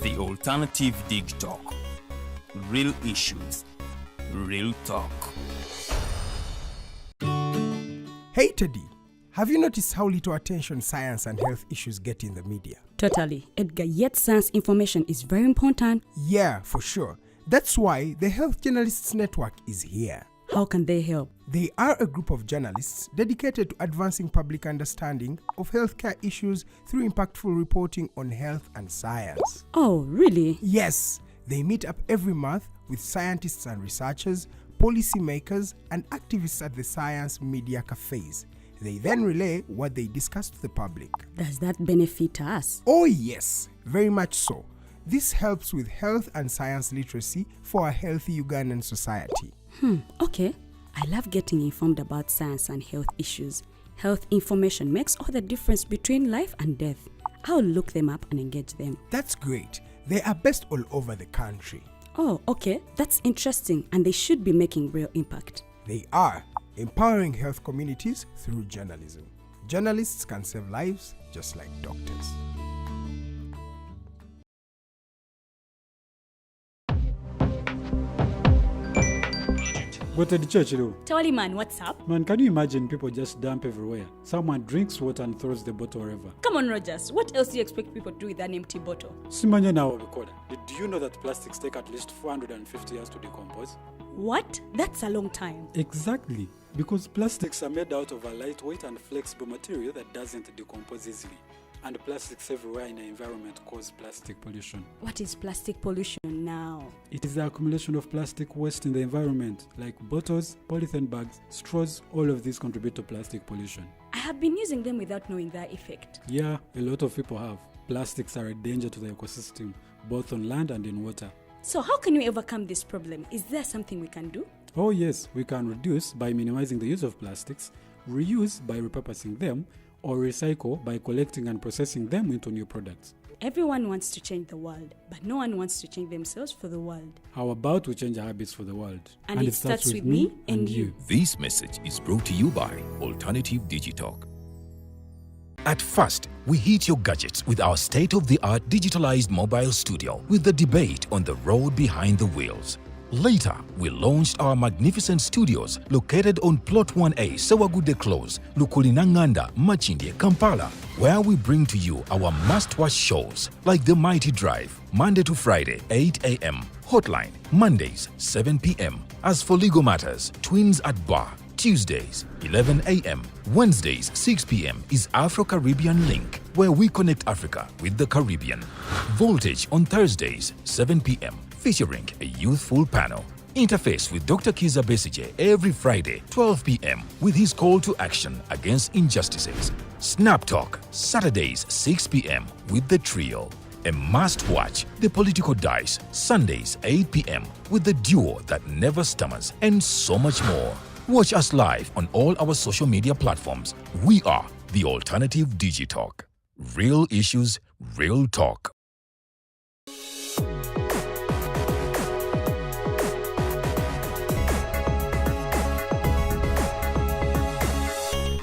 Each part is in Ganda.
The Alternative Dig Talk. Real issues, real talk. Hey Teddy, have you noticed how little attention science and health issues get in the media? Totally, Edgar, yet science information is very important. Yeah, for sure. That's why the Health Journalists Network is here. How can they help? They are a group of journalists dedicated to advancing public understanding of healthcare issues through impactful reporting on health and science. Oh, really? Yes, they meet up every month with scientists and researchers, policymakers, and activists at the science media cafes. They then relay what they discuss to the public. Does that benefit us? Oh yes, very much so. This helps with health and science literacy for a healthy Ugandan society. Okay. I love getting informed about science and health issues. Health information makes all the difference between life and death. I'll look them up and engage them. That's great. They are based all over the country. Oh, okay. That's interesting, and they should be making real impact. They are empowering health communities through journalism. Journalists can save lives just like doctors. Go to the church, though. Tawali man, what's up? Man, can you imagine people just dump everywhere? Someone drinks water and throws the bottle wherever. Come on, Rogers. What else do you expect people to do with an empty bottle? Simanya now, recorder. Did you know that plastics take at least 450 years to decompose? What? That's a long time. Exactly. Because plastics are made out of a lightweight and flexible material that doesn't decompose easily. And plastics everywhere in the environment cause plastic pollution. What is plastic pollution now? It is the accumulation of plastic waste in the environment, like bottles, polythene bags, straws. All of these contribute to plastic pollution. I have been using them without knowing their effect. Yeah, a lot of people have. Plastics are a danger to the ecosystem, both on land and in water. So how can we overcome this problem? Is there something we can do? Oh yes, we can reduce by minimizing the use of plastics, reuse by repurposing them, or recycle by collecting and processing them into new products. Everyone wants to change the world, but no one wants to change themselves for the world. How about we change our habits for the world? And it starts with me and you. This message is brought to you by Alternative Digitalk. At first, we hit your gadgets with our state-of-the-art digitalized mobile studio with the debate on the road behind the wheels. Later, we launched our magnificent studios located on Plot 1A, Sewagude Close, Lukulinanganda, Machinde, Kampala, where we bring to you our must-watch shows like The Mighty Drive, Monday to Friday, 8 a.m., Hotline, Mondays, 7 p.m. As for legal matters, Twins at Bar, Tuesdays, 11 a.m., Wednesdays, 6 p.m. is Afro-Caribbean Link, where we connect Africa with the Caribbean. Voltage on Thursdays, 7 p.m., featuring a youthful panel. Interface with Dr. Kiza Besije every Friday, 12 p.m. with his call to action against injustices. Snap Talk, Saturdays, 6 p.m. with the trio. A must-watch, The Political Dice, Sundays, 8 p.m. with the duo that never stammers, and so much more. Watch us live on all our social media platforms. We are The Alternative Digitalk. Real issues, real talk.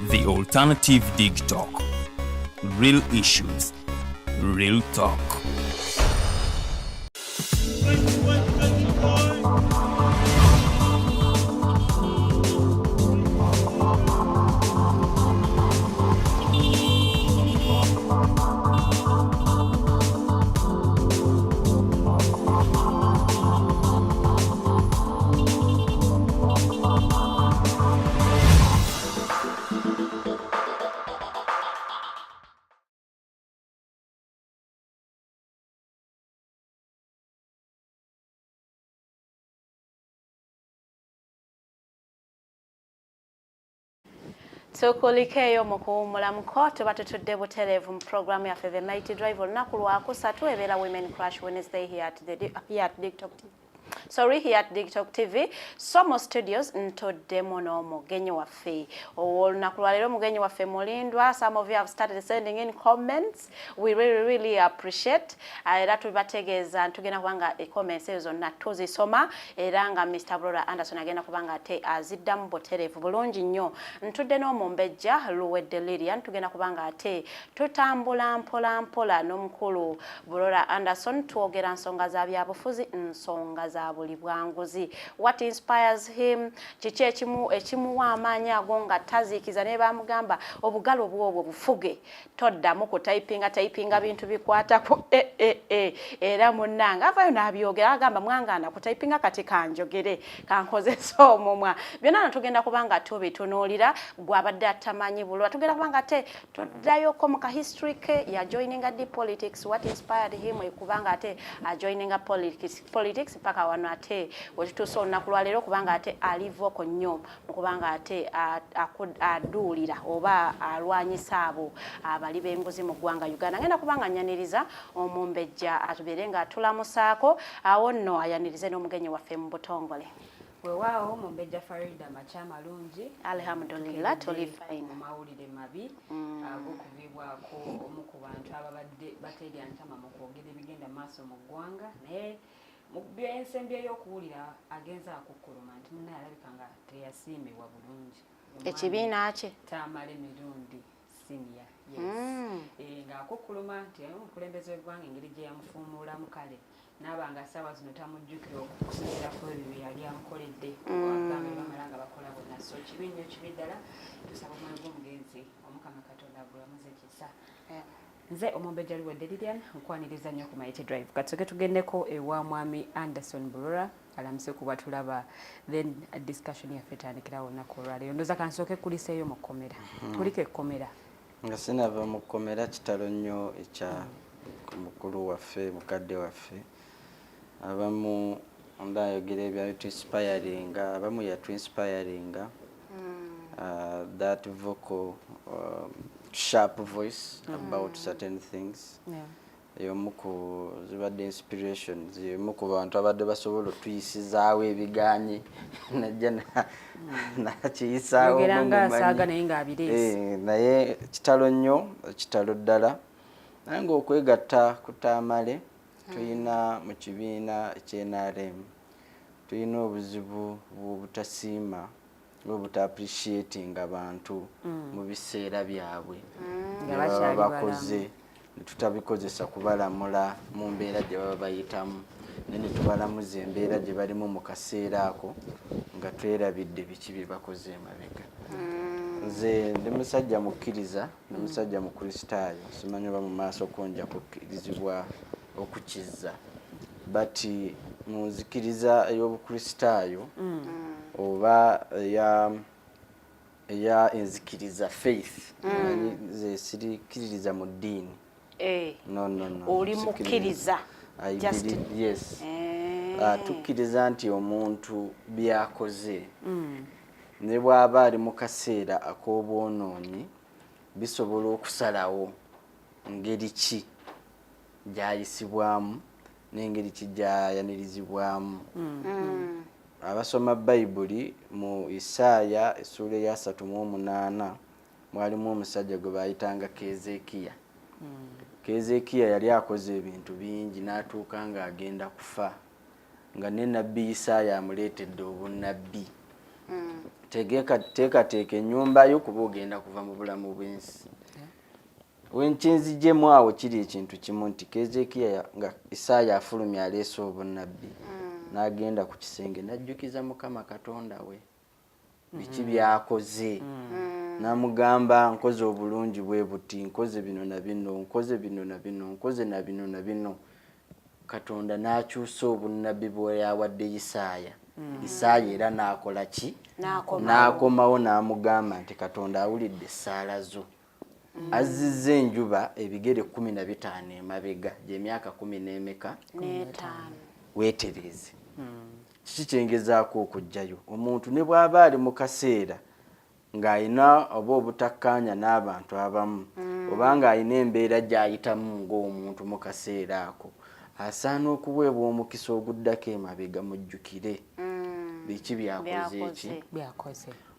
The Alternative Dig Talk. Real issues, real talk. Tukulikeyo mu kuwummulamuko tuba tutudde butereevu mu programu yaffe The Mighty Drive olunaku lwakusatu ebeera Women Crash Wednesday here at Dig Talk TV. Sorry, here at Digital TV. Somo Studios ntoddemu n'omugenyi waffe. Olunaku lwa leero mugenyi waffe mulindwa. Some of you have started sending in comments. We really appreciate. Era tubategeeza ntugenda kubanga comments ezo zonna tuzisoma era nga Mr. Burora Anderson agenda kubanga ate aziddamu butereevu bulungi nnyo. Ntudde n'omumbejja luwedde Lilian tugenda kubanga ate tutambula mpola n'omukulu Burora Anderson twogera nsonga za byabufuzi nsonga za buli bwanguzi. What inspires him? Kiki ekimuwa amaanyi ago nga taziikiza ne bamugamba obugalo bwobwo bufuge toddamu kutayipinga bintu bikwatako era munnanga avayo n'abyogera agamba mwangana kutayipinga kati kanjogere kankozesa omumwa byonna tugenda kubanga tubitunuulira gwabadde atamanyi bulwa tugenda kubanga ate tuddayoko mu kahistory ke ya joininga di politics. What inspired him kubanga ate joininga politics paka wano ate wetutuusa olunaku lwa leero kubanga ate alivoko nnyo mukubanga ate aduulira oba alwanyisa abo abali b'enguzi mu ggwanga Uganda. Ngenda kubanga nyaniriza omumbejja atubeere nga atulamusaako awo nno ayanirize n'omugenyi waffe mu butongole. Weewaawo mumbejja Farida macha malungi. Alhamdulillah tuli fine. Mawulire mabi ag'okuvibwako omu ku bantu ababadde baterya ntama mu kwogera ebigenda maaso mu ggwanga naye mu by'ensembi ey'okuwulira agenza akukkuluma nti munnaye alabika nga teyasiimibwa bulungi. Ekibiina kye Tamala emirundi senior. Ng'akukkuluma nti omukulembeze w'eggwanga engeri gye yamufuumuulamu kale n'abanga ssaawa zino tamujjukira okusinziirako ebyo yali amukoledde agamba bamala nga bakola bonna. So kibi nnyo kibi ddala tusaba omwoyo gw'omugenzi Omukama Katonda agulamuze ekisa. Nze omumbejja luwedde Lilian nkwaniriza nnyo ku Mighty Drive. Katsoke tugendeko ewa mwami Anderson Burora alamuse kuba tulaba then discussion yaffe etandikirawo olunaku olwaleero. Ndooza kansooke kuliseeyo mu kkomera. Kuliko ekkomera. Nga sinava mu kkomera kitalo nnyo ekya mukulu waffe mukadde waffe. Abamu ndayogera ebya inspiringa abamu yatu inspiringa that vocal sharp voice about certain things. Yomuku zibadde inspirations yomuku bantu abadde basobola tuyisizaawo ebiganye najja nakiyisaawo yogeranga saaga naye nga abirezi naye kitalo nnyo kitalo ddala naye ng'okwegatta kutamale tuyina mu kibiina ekyenRM tuyina obuzibu bw'obutasiima bw'obuta appreciating abantu mu biseera byabwe nga bakoze tutabikoze kubalamula mu mbeera gye baba bayitamu ne tubalamuza embeera gye balimu mu kaseera ako nga twerabidde biki bye bakoze emabega. Nze ndi musajja mukkiriza ndi musajja mukristaayo simanyi oba mu maaso konja kukkirizibwa okukiza but mu nzikiriza ey'obukristaayo oba eya enzikiriza faith nze sirikiririza mu ddiini. No. Oli mukkiriza. Yes. Tukkiriza nti omuntu byakoze ne bw'aba ali mu kaseera ak'obwonoonyi bisobola okusalawo ngeri ki gy'ayisibwamu n'engeri ki gy'ayanirizibwamu. Abasoma Bayibuli mu Isaaya essula ya 38 mwalimu omusajja gwe bayitanga Keezeekiya. Keezeekiya yali akoze ebintu bingi n'atuuka ng'agenda kufa nga ne nnabbi Isaaya amuleetedde obunnabbi. Teekateeka ennyumba yo kuba ogenda kuva mu bulamu bw'ensi. Wenkinzijjemu awo kiri ekintu kimu nti Keezeekiya nga Isaaya afulumya aleese obunnabbi n'agenda ku kisenge n'ajjukiza Mukama Katonda we biki byakoze. Namugamba nkoze obulungi bwe buti nkoze bino na bino nkoze bino na bino nkoze na bino na bino. Katonda n'akyusa obunnabbi bwe yawadde Isaaya. Isaaya era n'akola ki? N'akomawo n'amugamba nti Katonda awulidde essaala zo. Azizza enjuba ebigere 15 emabega gy'emyaka 10 weetereze. Kiki kyengezaako okujjayo omuntu ne bw'aba ali mu kaseera ng'ayina oba obutakkaanya n'abantu abamu oba ng'ayina embeera gy'ayitamu ng'omuntu mu kaseera ako asaana okuweebwa omukisa oguddako emabega mujjukire biki byakoze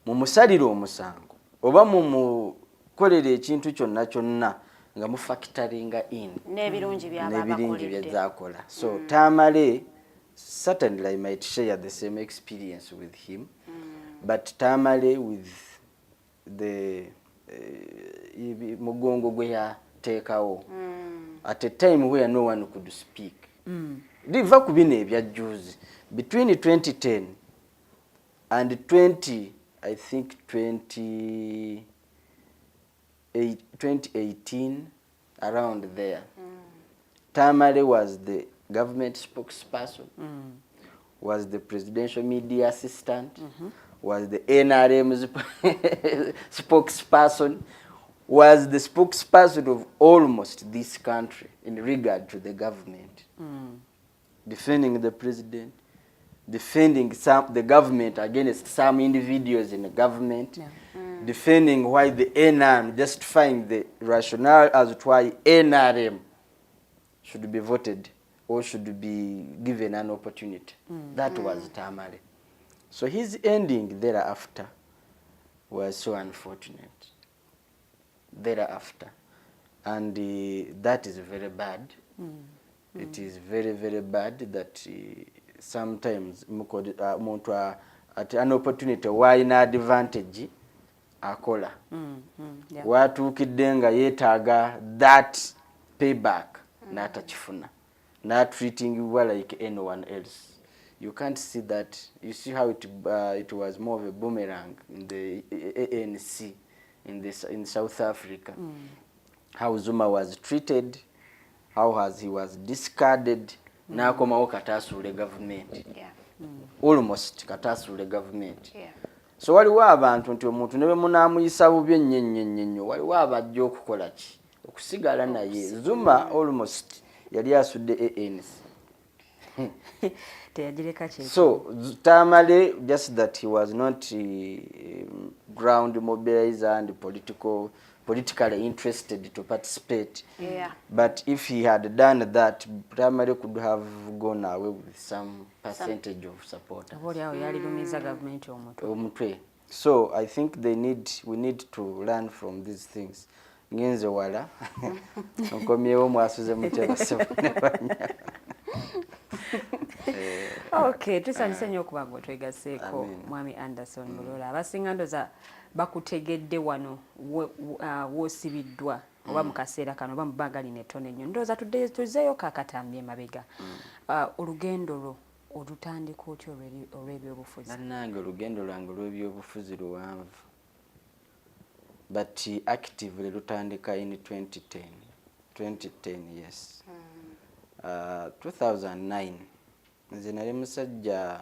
mumusalire omusango oba mumukolera ekintu kyonna nga mufactoringa in n'ebirungi byazakola. So Tamale, certainly I might share the same experience with him, but Tamale with the mugongo gwe yateekawo at a time where no one could speak. Liva ku bino ebyajjuzi between 2010 and 2018, around there. Tamale was the government spokesperson, was the presidential media assistant, was the NRM spokesperson, was the spokesperson of almost this country in regard to the government, defending the president, defending the government against some individuals in the government, defending why the NRM, justifying the rationale as to why NRM should be voted or should be given an opportunity. That was Tamale. So his ending thereafter was so unfortunate. Thereafter. And that is very bad. It is very, very bad that sometimes at an opportunity why in advantage akola. Watuukidde nga yeetaaga that payback n'atakifuna. Not treating you like anyone else. You can't see that. You see how it was more of a boomerang in the ANC in South Africa. How Zuma was treated, how he was discarded. N'akomawo kataasula government. Almost kataasula government. So waliwo abantu nti omuntu ne bwe munaamuyisa bubi ennyo waliwo abajja okukola ki okusigala naye. Zuma almost yali asudde ANC. So Tamale, just that he was not ground mobilizer and politically interested to participate. But if he had done that, Tamale could have gone away with some percentage of support. So I think we need to learn from these things. Ngenze wala nkomyewo mwasuze mutera sebanya. Okay, tusanyuse nnyo okuba ng'otwegaseeko Mwami Anderson Burora. Abasinga ndoza bakutegedde wano w'osibiddwa oba mu kaseera kano oba mu bbanga lino ettono ennyo. Ndowooza tuzzeeyo kaakatambi emabega. Olugendo lwo olutandika otya olw'ebyobufuzi? Nannange olugendo lwange olw'ebyobufuzi luwanvu. But actively lutandika in 2010. 2010, yes. 2009. Nze nali musajja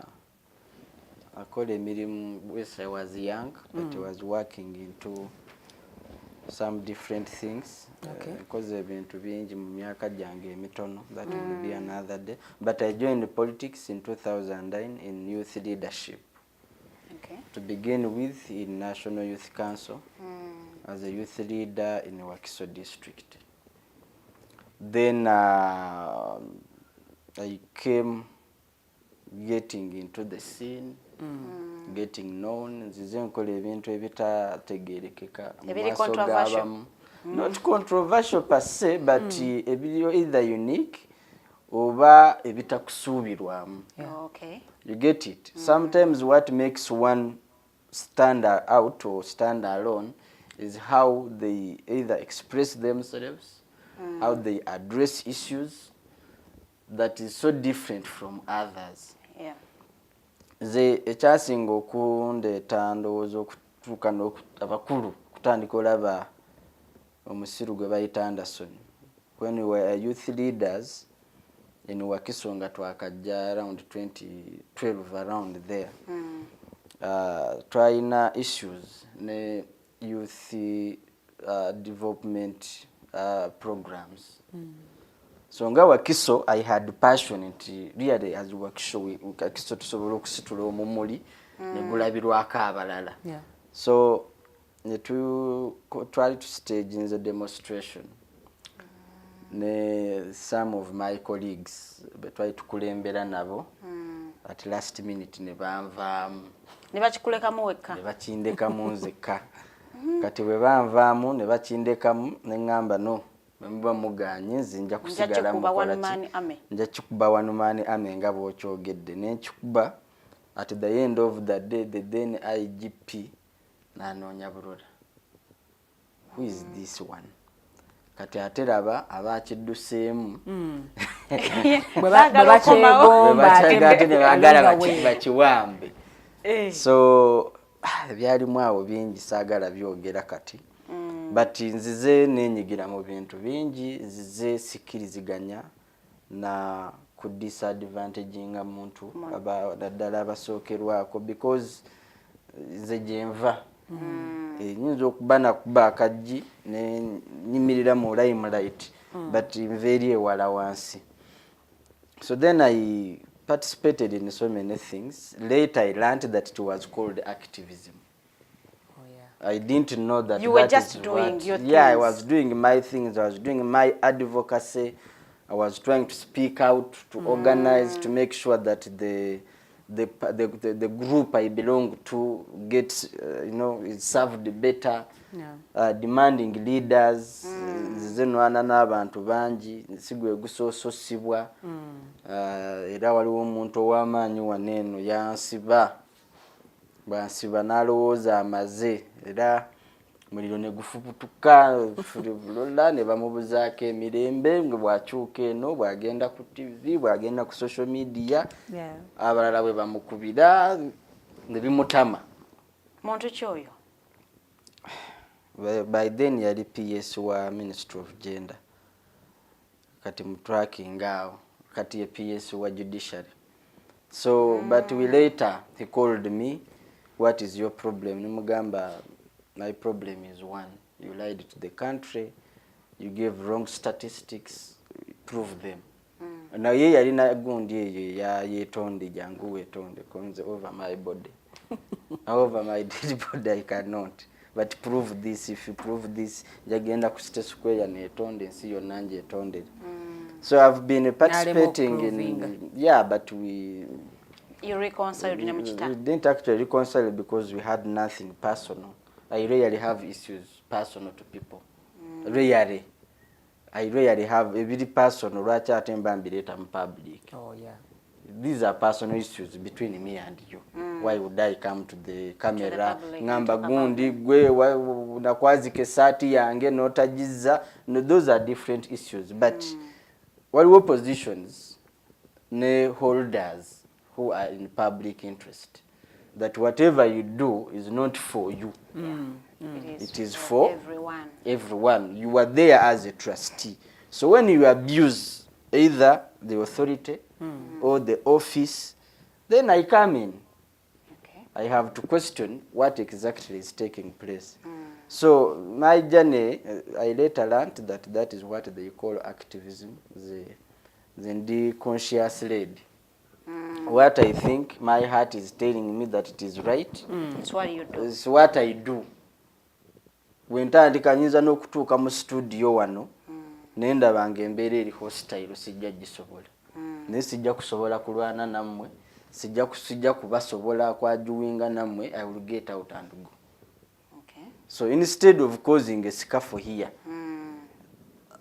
akola emirimu. Yes, I was young, but I was working into some different things. Because ebintu bingi mu myaka gyange emitono. That will be another day. But I joined politics in 2009 in youth leadership. To begin with, in National Youth Council, as a youth leader in Wakiso district. Then I came getting into the scene, getting known. Nzize nkola ebintu ebitategeerekeka mu maaso g'abamu. Not controversial per se, but ebiriyo either unique oba ebitakusuubirwamu. You get it? Sometimes what makes one stand out or stand alone is how they either express themselves, how they address issues that is so different from others. Ze ekyasinga okundeeta ndowooza okutuuka abakulu kutandika olaba omusiru gwe bayita Anderson. When we were youth leaders in Wakiso nga twakajja around 2012, around there. Twalina issues ne youth development programs. So nga Wakiso, I had passion really as Wakiso tusobola okusitula omumuli ne gulabirwako abalala. So twali tu stage in the demonstration ne some of my colleagues betwali tukulembera nabo at last minute ne banvaamu ne bakikulekamu wekka ne bakindekamu nzekka kati bwe banvaamu ne bakindekamu ne ngamba no muba muganye nzinja kusigala mukola nja kikuba wanumaani ame nga bw'okyogedde ne nkikuba at the end of the day the then IGP n'anoonya Burora. Who is this one? Kati ate raba abakidduseemu bagala bakiwambe. So byalimu awo bingi saagala byogera kati but nzize nenyigira mu bintu bingi nzize sikiriziganya na ku disadvantage nga muntu naddala abasookerwako because nze gyenva nyinza okuba nakuba akaggi nenyimirira mu limelight but nveeri ewala wansi. So then I participated in so many things. Later I learned that it was called activism. I didn't know that you were just doing your things. Yeah, I was doing my things. I was doing my advocacy. I was trying to speak out, to organize, to make sure that the group I belong to gets, is served better. Yeah. Demanding leaders. Zenwana n'abantu bangi sigwe gusososibwa. Era waliwo omuntu ow'amaanyi waneeno yansiba. Bansiba n'alowooza amaze era muliro ne gufubutuka Burora ne bamubuzaako emirembe nga bwakyuka eno bwagenda ku TV bwagenda ku social media abalala bwe bamukubira ne bimutama. Muntu ki oyo? By then yali PS wa Ministry of Gender kati mu tracking awo kati ye PS wa Judiciary. So but we later he called me. What is your problem? Nimugamba, my problem is one. You lied to the country. You gave wrong statistics. Prove them. Now ye yalina gundi ye yetonde jangu wetonde comes over my body. Over my dead body I cannot. But prove this. If you prove this, jagenda ku state square ne yetonde nsi yonna nje yetonde. So I've been participating in but you reconciled in Muchita? We didn't actually reconcile because we had nothing personal. I rarely have issues personal to people. Rarely. I rarely have a very personal in public. Oh yeah. These are personal issues between me and you. Why would I come to the camera? Ngamba gundi gwe nakwazike sati yange notajiza. No, those are different issues. But waliwo positions ne holders who are in public interest, that whatever you do is not for you. It is for everyone. You are there as a trustee. So when you abuse either the authority or the office, then I come in. Okay. I have to question what exactly is taking place. So my journey, I later learned that is what they call activism, the conscious led. What I think, my heart is telling me that it is right. It's what you do. It's what I do. Bwentandika nyinza n'okutuuka mu studio wano nenda bange embeera eri hostile sijja gisobola. Naye sijja kusobola kulwana nammwe, sijja kubasobola kwajuwinga nammwe. I will get out and go. Okay. So instead of causing a scuffle here,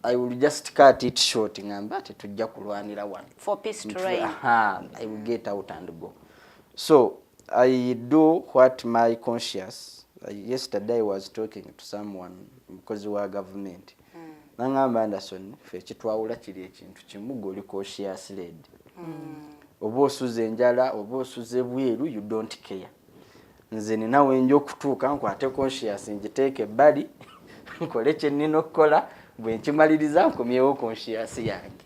I will just cut it short ngamba ati tujja kulwanira wano. For peace to reign. I will get out and go. So I do what my conscience. Yesterday I was talking to someone because we are government. Ngamba Anderson fe kitwawula kiri ekintu kimu goli conscious led. Oba osuze enjala oba osuze bweru you don't care. Nze ninawe njo kutuuka nkwate conscious njiteeke ebbali nkole kye nnina okukola bwe nkimaliriza nkomyewo conscious yange.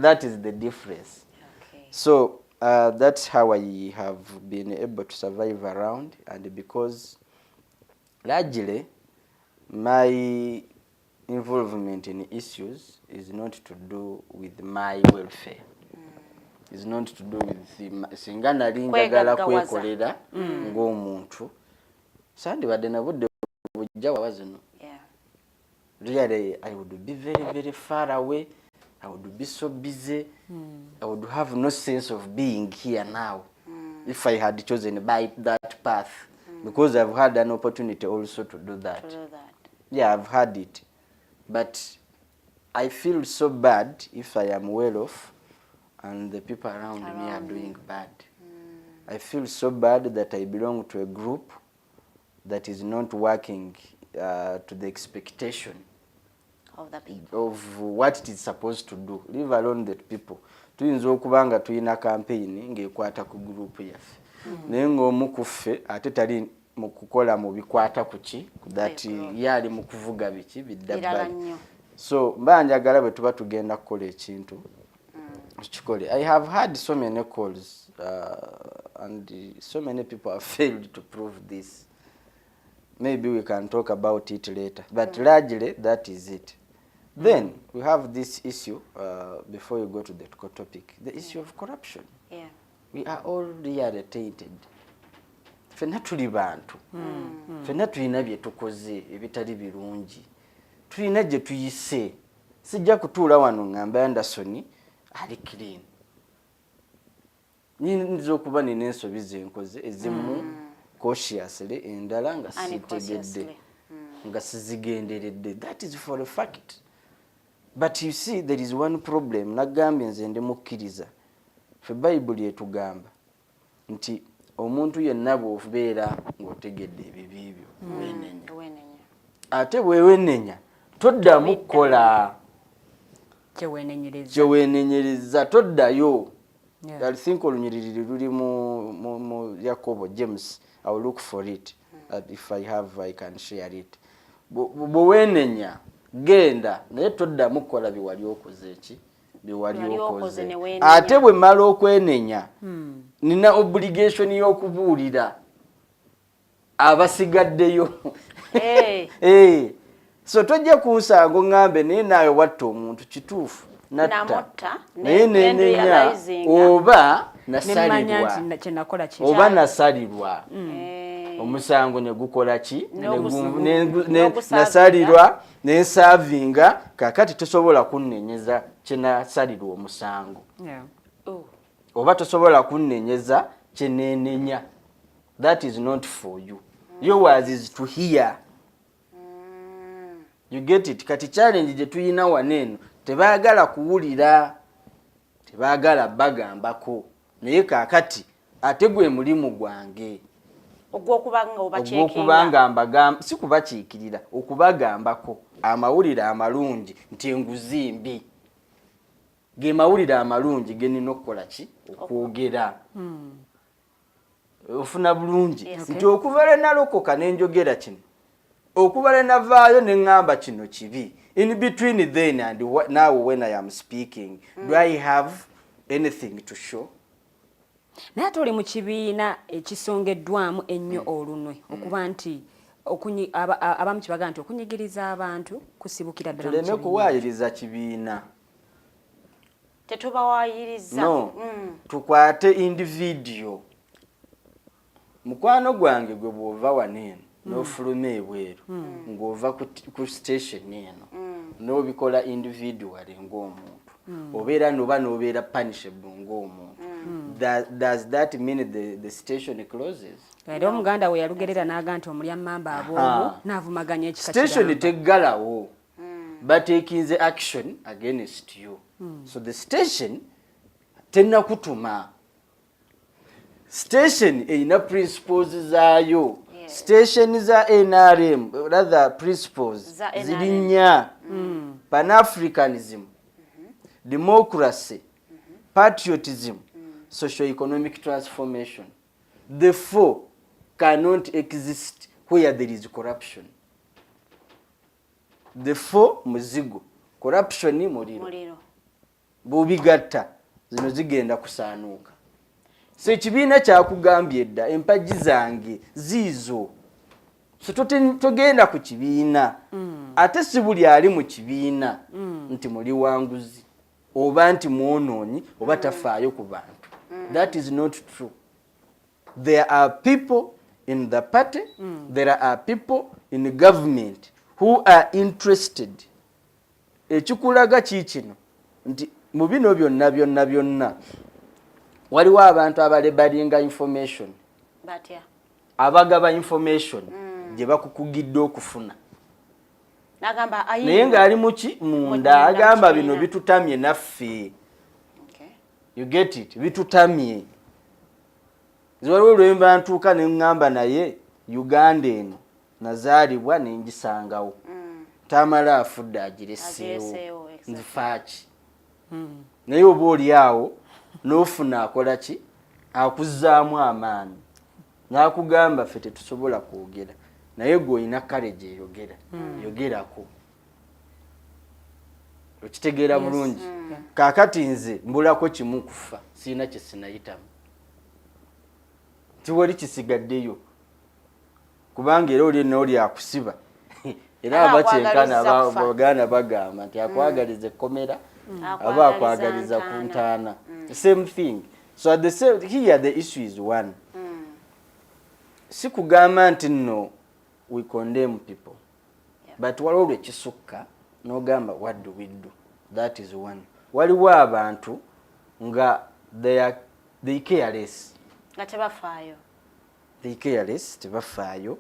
That is the difference. Okay. So that's how I have been able to survive around, and because largely my involvement in issues is not to do with my welfare. It's not to do with singa nali njagala kwekolera ng'omuntu sandibadde nabudde bujja wawazino. really I would be very, very far away. I would be so busy. I would have no sense of being here now if I had chosen by that path. Because I've had an opportunity also to do that. Yeah, I've had it. But I feel so bad if I am well off and the people around me are doing bad. I feel so bad that I belong to a group that is not working to the expectation of the people, of what it is supposed to do, leave alone the people. Tuyinza okubanga tuyina campaign ng'ekwata ku group yaffe naye ng'omu ku ffe ate tali mu kukola mu bikwata ku ki that yali mu kuvuga biki biddabali. So mba njagala bwe tuba tugenda kukola ekintu tukikole. I have had so many calls and so many people have failed to prove this. Maybe we can talk about it later, but largely that is it. Then we have this issue, before you go to the topic, the issue of corruption. Yeah. We are all really tainted. Fena tuli bantu. Fena tulina bye tukoze ebitali birungi. Tulina gye tuyise. Sijja kutuula wano ngamba Anderson ali clean. Niyinza okuba nina ensobi ze nkoze ezimu cautiously endala nga sitegedde nga sizigenderedde. That is for a fact. But you see, there is one problem. Nagambye nze ndi mukkiriza. Ffe Bayibuli etugamba nti omuntu yenna bw'obeera ng'otegedde ebibi byo weenenya. Ate bweweenenya toddamu kukola kye weenenyereza, toddayo. I think olunyiriri luli mu Yakobo James. I will look for it. If I have, I can share it. Bweweenenya genda naye toddamu kukola biwali okoze eki biwali okoze. Ate bwe mmala okwenenya nina obligation y'okubuulira abasigaddeyo. So tojja kunsanga ngambe naye naawe watta omuntu kituufu natta naye nenenya oba nasalirwa omusango ne gukola ki nasalirwa nensavinga kakati tosobola kunnenyeza kye nasalirwa omusango oba tosobola kunnenyeza kye nenenya. That is not for you. Yours is to hear. You get it? Kati challenge gye tuyina waneeno tebaagala kuwulira, tebaagala bagambako, naye kakati ate gwe mulimu gwange ogw'okubanga mbagamba, si kubakiikirira, okubagambako amawulire amalungi nti enguzi mbi. Ge mawulire amalungi ge nina okukola ki? Okwogera. Ofuna bulungi nti okuva lwe nalokoka ne njogera kino, okuva lwe navaayo ne ngamba kino kibi. In between then and now when I am speaking, do I have anything to show? Naye tuli mu kibiina ekisongeddwamu ennyo olunwe okuba nti abamu kibaga nti okunyigiriza abantu kusibukira ddala mu kibiina. Tuleme kuwaayiriza kibiina. Tetubawaayiriza. No, tukwate individual. Mukwano gwange gwe bw'ova waneeno n'ofuluma ebweru ng'ova ku station eno n'obikola individually ng'omuntu obeera n'obeera punishable ng'omuntu. Does that mean the station closes? Era omuganda we yalugerera n'aga nti omulya mmamba ab'omu n'avumaganya ekika station teggalawo bateekinze action against you. So the station tennakutuma. Station erina principles zaayo. Station za NRM, rather principles zirinya. Pan-Africanism, democracy, patriotism, socio-economic transformation. The four cannot exist where there is corruption. The four muzigo. Corruption ni muliro. Bubigatta zino zigenda kusaanuuka. So ekibiina kyakugambye edda empagi zange ziizo. So togenda ku kibiina. Ate si buli ali mu kibiina nti muli wanguzi oba nti mwonoonyi oba tafaayo ku bantu. That is not true. There are people in the party, there are people in the government who are interested ekikulaga kikino nti mu bino byonna waliwo abantu abalebalinga information abagaba information gye bakukugidde okufuna naye ng'ali muki munda agamba bino bitutamye naffe. You get it? Bitutamye. Ziwaliwo lwemba ntuuka ne ngamba naye Uganda eno nazaalibwa ne ngisangawo. Tamala afudde agireseewo. Nzifaaki. Naye oba oli awo n'ofuna akola ki? Akuzzaamu amaanyi. N'akugamba ffe tetusobola kwogera. Naye gwe olina courage eyogera. Yogerako. Okitegeera bulungi. Kaakati nze mbulako kimu kufa. Sirina kye sinayitamu. Tiwali kisigaddeyo. Kubanga era oli n'oli akusiba. Era abakyenkana Abaganda bagamba nti akwagaliza ekkomera aba akwagaliza ku ntaana. The same thing. So at the same, here the issue is one. Si kugamba nti no we condemn people. But waliwo lwekisukka n'ogamba what do we do? That is one. Waliwo abantu nga they careless. Nga tebafaayo. They careless, tebafaayo.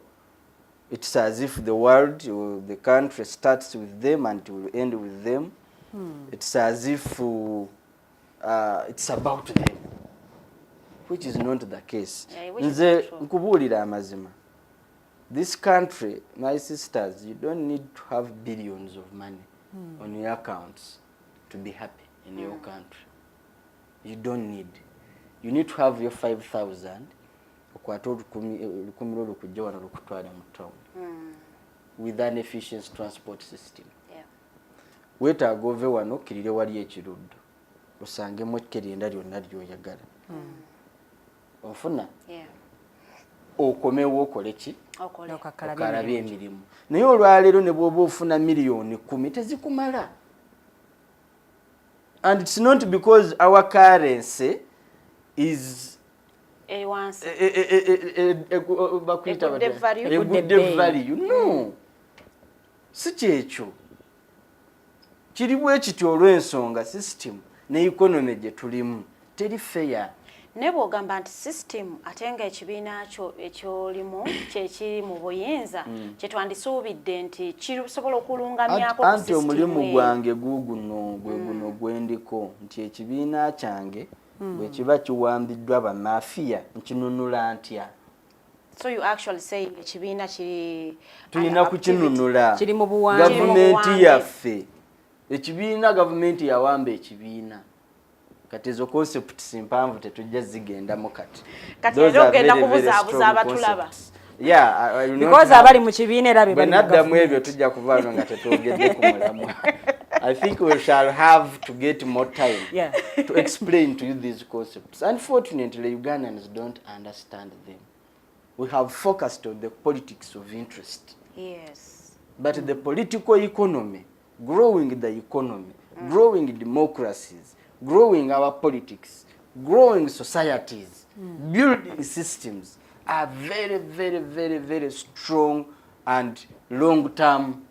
It's as if the world or the country starts with them and will end with them. It's as if it's about them, which is not the case. Nze nkubuulira amazima. This country, my sisters, you don't need to have billions of money on your accounts to be happy in your country. You don't need. You need to have your 5,000 with an efficient transport system. Weetaaga ove wano okkirire wali ekiruddo osangemu ekkeri endala lyonna ly'oyagala. Ofuna? Okomewo okole ki? Okalabe emirimu. Naye olwaleero ne bw'oba ofuna miliyoni 10 tezikumala. And it's not because our currency is a good value. No. Si kyekyo. Kiri bwe kityo olw'ensonga system ne economy gye tulimu teri fair. Ne bw'ogamba nti system ate nga ekibiina kyo ekyolimu kyekiri mu buyinza kye twandisuubidde nti kisobola okulungamyako ku system. Anti omulimu gwange guno gwendiko nti ekibiina kyange bwe kiba kiwambiddwa bamafiya nkinunula ntya. So you actually saying ekibiina kiri tulina kukinunula kiri mu buwange gavumenti yaffe. Ekibiina gavumenti yawamba ekibiina. Kati ezo concepts mpanvu tetujja zigendamu kati. Kati era ogenda kubuzaabuza abatulaba. Yeah, because abali mu kibiina era bebali naddamu ebyo tujja kuvaano nga tetwogedde ku mulamwa. I think we shall have to get more time to explain to you these concepts. Unfortunately, Ugandans don't understand them. We have focused on the politics of interest. Yes. But the political economy, growing the economy, growing democracies, growing our politics, growing societies, building systems are very, very, very, very strong and long-term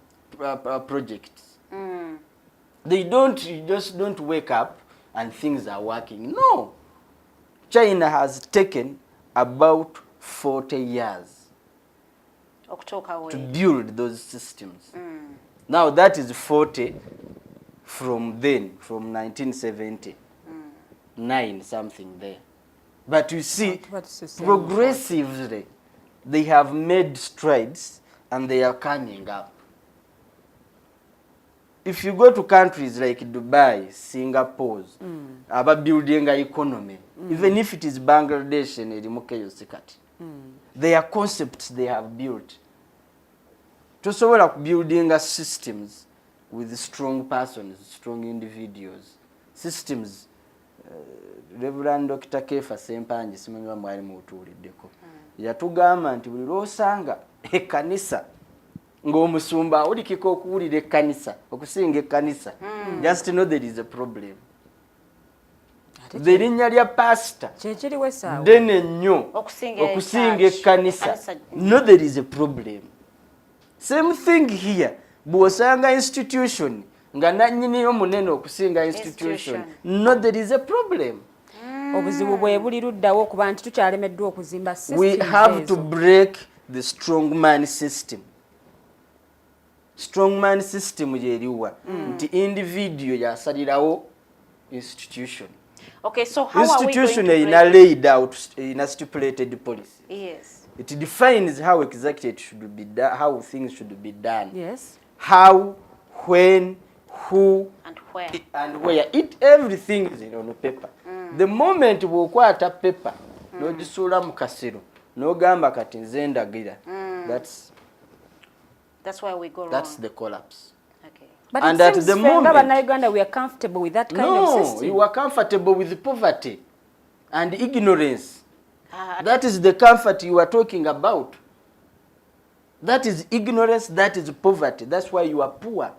projects. They just don't wake up and things are working. No. China has taken about 40 years to build those systems. Now that is 40 from then, from 1979, something there. But you see, progressively, they have made strides and they are coming up. If you go to countries like Dubai, Singapore, about building an economy, even if it is Bangladesh and there are concepts they have built. To so building systems with strong persons, strong individuals, systems. Reverend Dr. Kefa Sempanji simanyi mwali mutuuliddeko. Yatugamba nti buli lw'osanga ekkanisa ng'omusumba awulikika okuwulira ekkanisa okusinga ekkanisa, just know there is a problem. Erinnya lya pastor ddene nnyo okusinga ekkanisa, know there is a problem. Same thing here. Bw'osanga institution nga nannyiniyo munene okusinga institution. No, there is a problem. Obuzibu bwe buli luddawo okuba nti tukyalemeddwa okuzimba systems. We have to break the strongman system. Strongman system yeriwa nti individual yasalirawo institution. Okay, so how institution are we in going to laid out in a stipulated policy. Yes. It defines how exactly it should be done, how things should be done. Yes. How, when, who, and where. And where. Everything is on paper. The moment wokwata paper, no gisula mu kasero, no gamba kati nze ndagira. That's where we go wrong. That's the collapse. Okay. But and it seems at the moment, Uganda, we are comfortable with that kind of system. No, you are comfortable with poverty and ignorance. That is the comfort you are talking about. That is ignorance, that is poverty. That's why you are poor.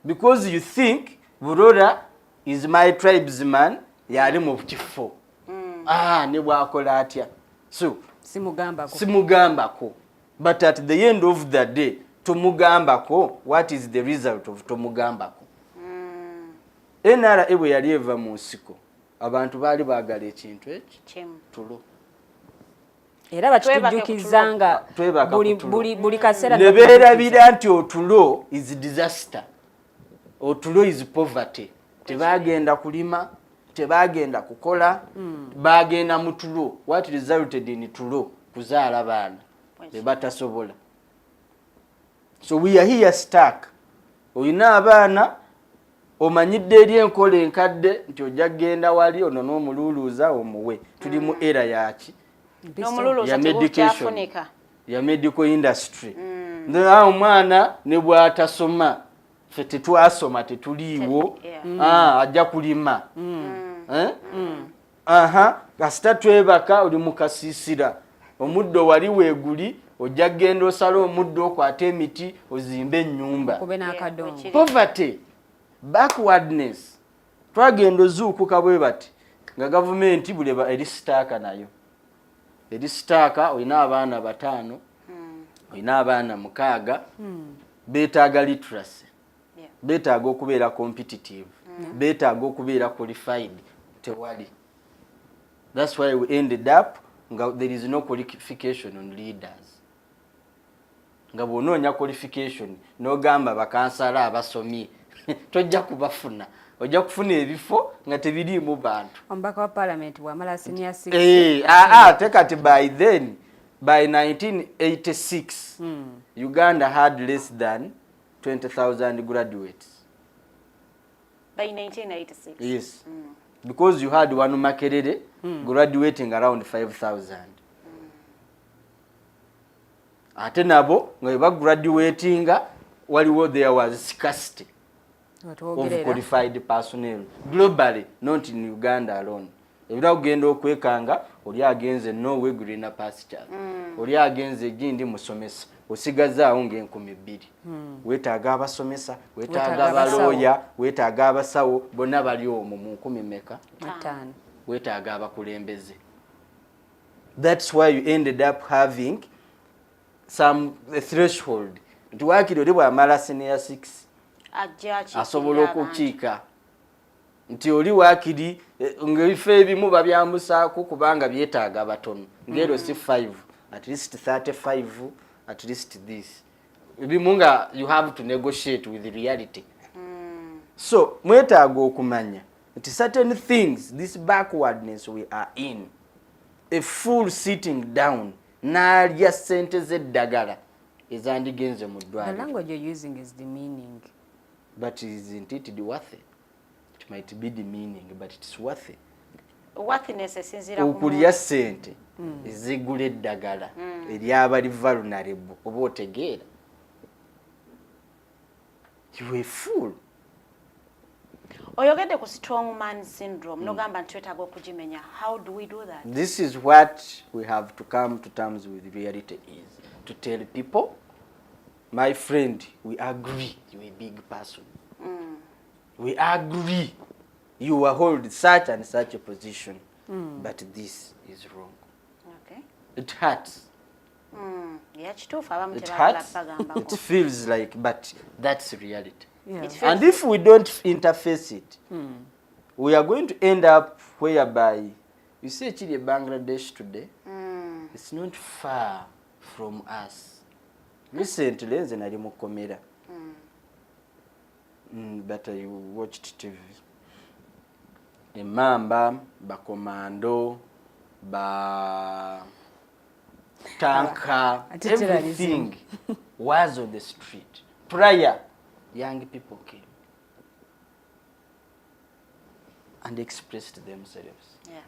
Because you think Burora is my tribesman, yali mu kifo. Ne bwakola atya. So, simugambako. But at the end of the day, tomugambako, what is the result of tomugambako? NRA bwe yali eva mu nsiko, abantu baali baagala ekintu ekyo tulo. Era bakitujjukizanga buli kaseera ne beerabira nti otulo is disaster. Otulo is poverty. Tebaagenda kulima, tebaagenda kukola, baagenda mu tulo. What resulted in tulo? Kuzaala baana batasobola. So we are here stuck. Oyina abaana omanyidde eri enkola enkadde nti ojja kgenda wali ono n'omululuuza omuwe. Tuli mu era yaki? Ya medication. Ya medical industry. Naye omwana ne bw'atasoma ffe tetwasoma tetuliiwo ajja kulima. Kasita twebaka oli mu kasiisira. Omuddo wali weeguli ojja kgenda osala omuddo okwata emiti ozimbe ennyumba. Poverty, backwardness. Twagenda ozuukuka bwe bati nga gavumenti buleba eri sitaaka nayo. Eri sitaaka olina abaana 5, olina abaana 6, beetaaga literacy, beetaaga okubeera competitive, beetaaga okubeera qualified. Tewali. That's why we ended up there is no qualification on leaders. Nga bw'onoonya qualification n'ogamba bakansala abasomye tojja kubafuna. Ojja kufuna ebifo nga tebiriimu bantu. Omubaka wa parliament bw'amala senior 6. Tekati by then, by 1986, Uganda had less than 20,000 graduates. By 1986? Yes. Because you had one Makerere graduating around 5,000. Ate nabo nga bwe graduatinga waliwo there was scarcity of qualified personnel globally, not in Uganda alone. Ebira kugenda okwekanga oli agenze Norway greener pastures, oli agenze gindi musomesa osigazaawo ng'enkumi 2. Weetaaga abasomesa, weetaaga abalooya, weetaaga abasawo, bonna bali omwo mu 10 meka? 5. Weetaaga abakulembeze. That's why you ended up having a threshold. Nti waakiri oli bw'amala senior 6 asobola okukiika. Nti oli waakiri ng'ebifo ebimu babyambusaako kubanga byetaaga abatono. Ngero si 5, at least 35, at least this. Ebimu nga you have to negotiate with the reality. So mwetaaga okumanya nti certain things, this backwardness we are in, a full sitting down n'alya ssente z'eddagala ezandigenze mu ddwaliro. The language you're using is demeaning. But isn't it worth it? It might be demeaning, but it's worth it. Worthiness esinzira okulya ssente ezigula eddagala eryabali vulnerable oba otegeera. You a fool. Oyogedde ku strongman syndrome nogamba nti twetaaga okugimenya. How do we do that? This is what we have to come to terms with. Reality is to tell people, my friend, we agree you're a big person. We agree you will hold such and such a position, but this is wrong. Okay. It hurts. yakituufu abamu It tebagala hurts, bagambako. it feels like, but that's reality. Yeah. It feels- And if we don't interface it, we are going to end up whereby, you see actually Bangladesh today, it's not far from us. Recently, nze nali mu Komera, but I watched TV. Emamba, bakomando, ba tanker, everything was on the street. Prior, young people came and expressed themselves. Yeah.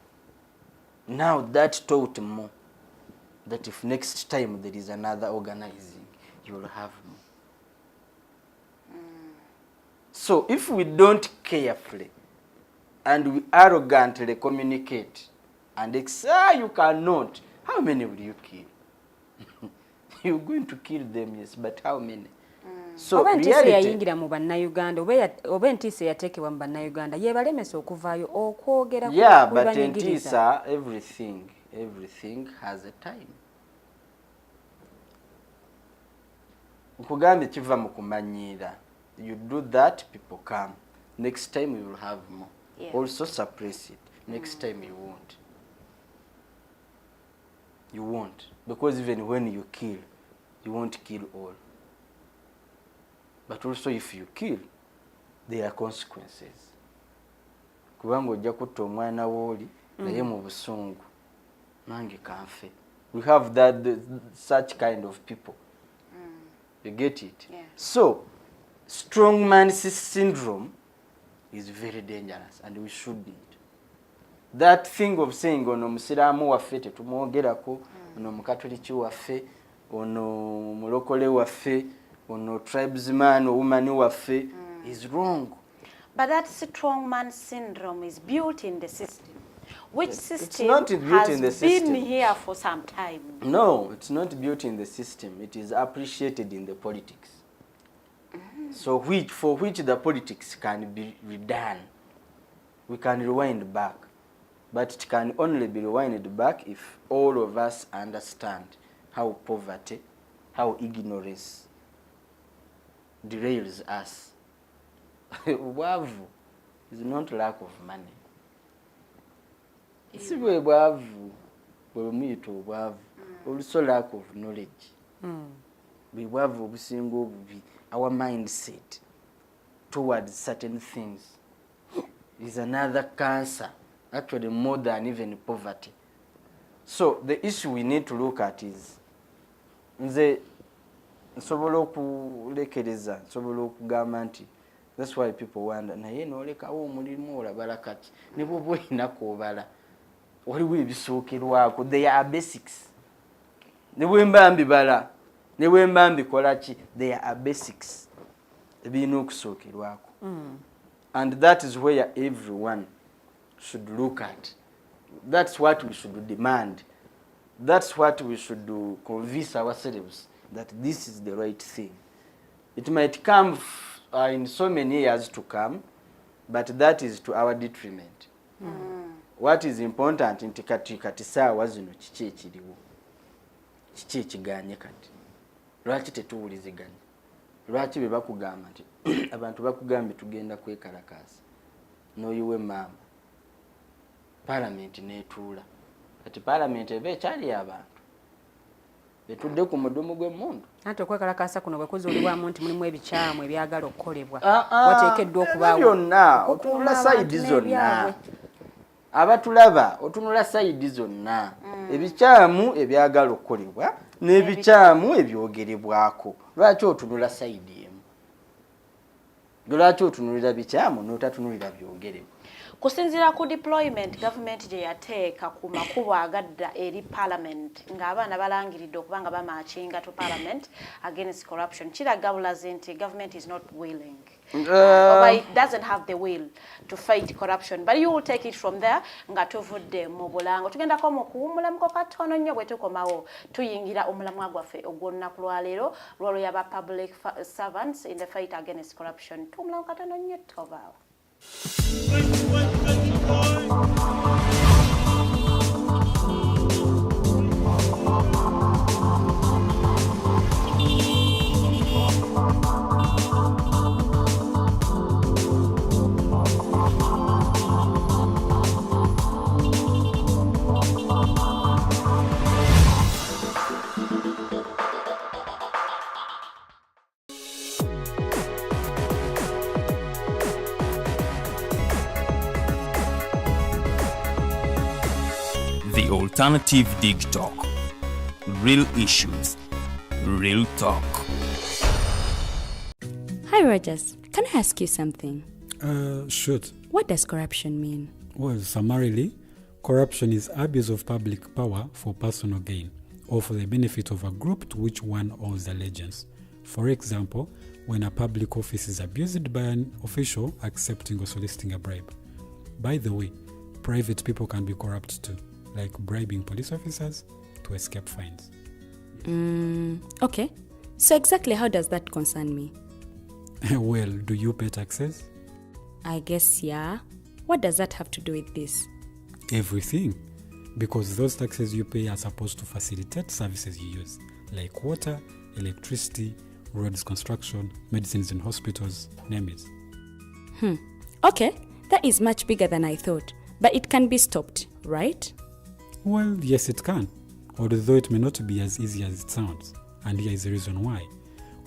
Now that taught more that if next time there is another organizing, you will have more. So if we don't carefully and we arrogantly communicate and you cannot, how many will you kill? You're going to kill them, yes, but how many? So oba entiisa reality, yayingira mu bannayuganda oba entiisa eyateekebwa mu bannayuganda yebalemesa okuvaayo okwogera yeah, ku but banyigiriza. entiisa, everything has a time. Nkugambye kiva mu kumanyiira. You do that, people come. Next time you will have more. Yeah. Also suppress it. Next time you won't. You won't. Because even when you kill, you won't kill all. But also if you kill, there are consequences. Kubanga ojja kutta omwana w'oli naye mu busungu nange kanfe. We have such kind of people. You get it? Yeah. So, strongman syndrome is very dangerous and we shouldn't. That thing of saying ono musiraamu waffe tetumwogerako, ono mukatoliki waffe, ono mulokole waffe, ono tribesman or woman waffe is wrong. But that strongman syndrome is built in the system. Which system not built has in the been system. here for some time. No, it's not built in the system. It is appreciated in the politics. So for which the politics can be redone. We can rewind back. But it can only be rewinded back if all of us understand how poverty, how ignorance derails us. Ubwavu is not lack of money. Si bwe bwavu, bwe muyita obwavu, also lack of knowledge. Bwe bwavu obusinga obubi, our mindset towards certain things is another cancer, actually more than even poverty. So the issue we need to look at is, nze nsobola okulekereza, nsobola okugamba nti, that's why people wonder, naye n'olekawo omulimu olabala kati, ne bw'oba olina kw'obala, waliwo ebisookerwako, they are basics. Ne bwe mba mbibala, ne bwe mba mbikola ki, they are basics. Ebirina okusookerwako. And that is where everyone should look at. That's what we should demand. That's what we should do, convince ourselves that this is the right thing. It might come in so many years to come, but that is to our detriment. What is important nti kati saawa zino kiki ekiriwo, kiki ekiganye kati, lwaki tetuwuliziganya, lwaki be bakugamba nti abantu bakugambye tugenda kwekalakaasa n'oyiwe maama, palamenti n'etuula, kati palamenti eba ekyali y'abantu betudde ku mudumu gw'emmundu. Anti okwekalakaasa kuno bwe kuzuulibwamu nti mulimu ebikyamu ebyagala okukolebwa, wateekeddwa okubaawo byonna otunula sayidi zonna, abatulaba otunula sayidi zonna, ebikyamu ebyagala okukolebwa n'ebikyamu ebyogerebwako. Lwaki otunula sayidi emu? Lwaki otunulira bikyamu n'otatunulira byogerebwa? Kusinziira ku deployment government gye yateeka ku makubo agadda eri parliament ng'abaana balangiridde okuba nga bamachinga to parliament against corruption, kiraga bulazi nti government is not willing or it doesn't have the will to fight corruption. But you will take it from there nga tuvudde mu bulango. Tugendako mu kuwummulamuko katono nnyo bwe tukomawo tuyingira omulamwa gwaffe ogw'olunaku lwaleero lw'olwo yaba public servants in the fight against corruption. Tuwummulamu katono nnyo tovaawo. Alternative Dig Talk. Real issues, real talk. Hi Rogers, can I ask you something? Shoot. What does corruption mean? Well, summarily, corruption is abuse of public power for personal gain or for the benefit of a group to which one owes allegiance. For example, when a public office is abused by an official accepting or soliciting a bribe. By the way, private people can be corrupt too, like bribing police officers to escape fines. Okay. So exactly how does that concern me? Well, do you pay taxes? I guess, yeah. What does that have to do with this? Everything. Because those taxes you pay are supposed to facilitate services you use, like water, electricity, roads construction, medicines in hospitals, name it. Okay, that is much bigger than I thought. But it can be stopped, right? Well, yes, it can. Although it may not be as easy as it sounds. And here is the reason why.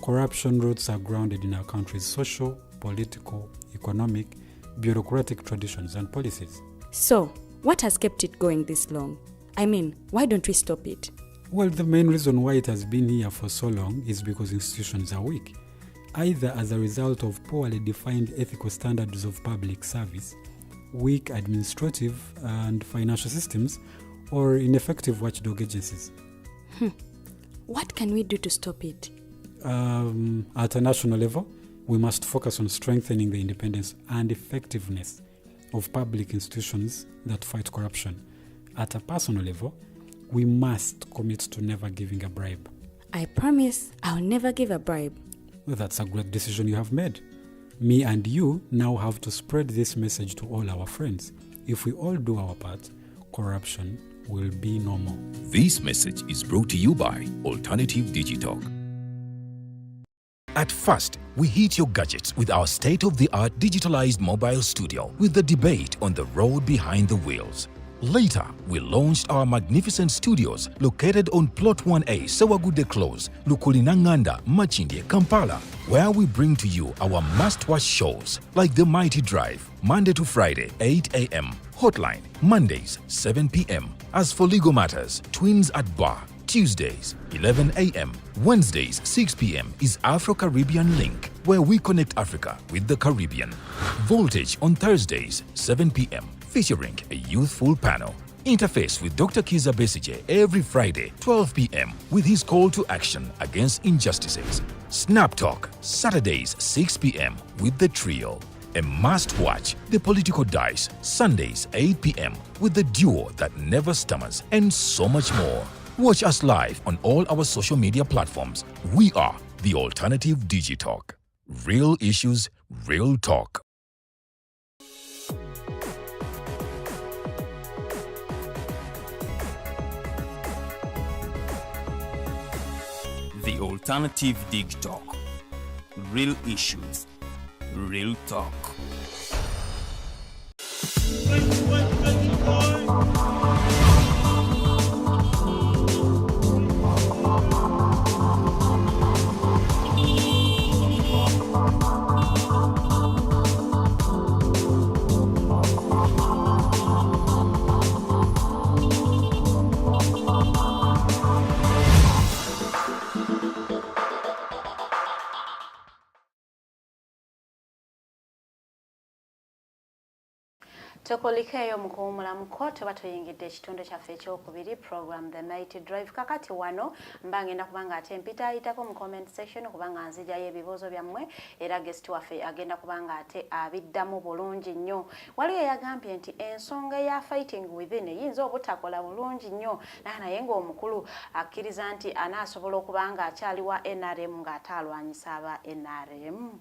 Corruption roots are grounded in our country's social, political, economic, bureaucratic traditions and policies. So, what has kept it going this long? I mean, why don't we stop it? Well, the main reason why it has been here for so long is because institutions are weak, either as a result of poorly defined ethical standards of public service, weak administrative and financial systems, or ineffective watchdog agencies. What can we do to stop it? At a national level, we must focus on strengthening the independence and effectiveness of public institutions that fight corruption. At a personal level, we must commit to never giving a bribe. I promise I'll never give a bribe. Well, that's a great decision you have made. Me and you now have to spread this message to all our friends. If we all do our part, corruption will be no more. This message is brought to you by Alternative Digitalk. At first, we hit your gadgets with our state-of-the-art digitalized mobile studio with the debate on the road behind the wheels. Later, we launched our magnificent studios located on Plot 1A, Sawagude Close, Lukulinanganda, Machindye, Kampala, where we bring to you our must-watch shows like The Mighty Drive, Monday to Friday, 8 a.m., Hotline, Mondays, 7 p.m. As for legal matters, Twins at Bar, Tuesdays, 11 a.m., Wednesdays, 6 p.m. is Afro-Caribbean Link, where we connect Africa with the Caribbean. Voltage on Thursdays, 7 p.m., featuring a youthful panel. Interface with Dr. Kiza Besije every Friday, 12 p.m. with his call to action against injustices. Snap Talk, Saturdays, 6 p.m. with the trio. A must-watch, The Political Dice, Sundays, 8 p.m. with the duo that never stammers, and so much more. Watch us live on all our social media platforms. We are the Alternative Digitalk. Real issues, real talk. The Alternative Dig Talk. Real issues, real talk. Tokolikeyo mu kuwumulamuko tuba tuyingidde ekitundu kyaffe ekyokubiri program The Mighty Drive. Kakati wano mba ngenda kubanga ate mpitayitako mu comment section kubanga nzijjayo ebibuuzo byammwe era guest waffe agenda kubanga ate abiddamu bulungi nnyo. Waliwo eyagambye nti ensonga ya fighting within eyinza obutakola bulungi nnyo naye ng'omukulu akkiriza nti anaasobola okubanga akyali wa NRM ng'ataalwanyisa aba NRM.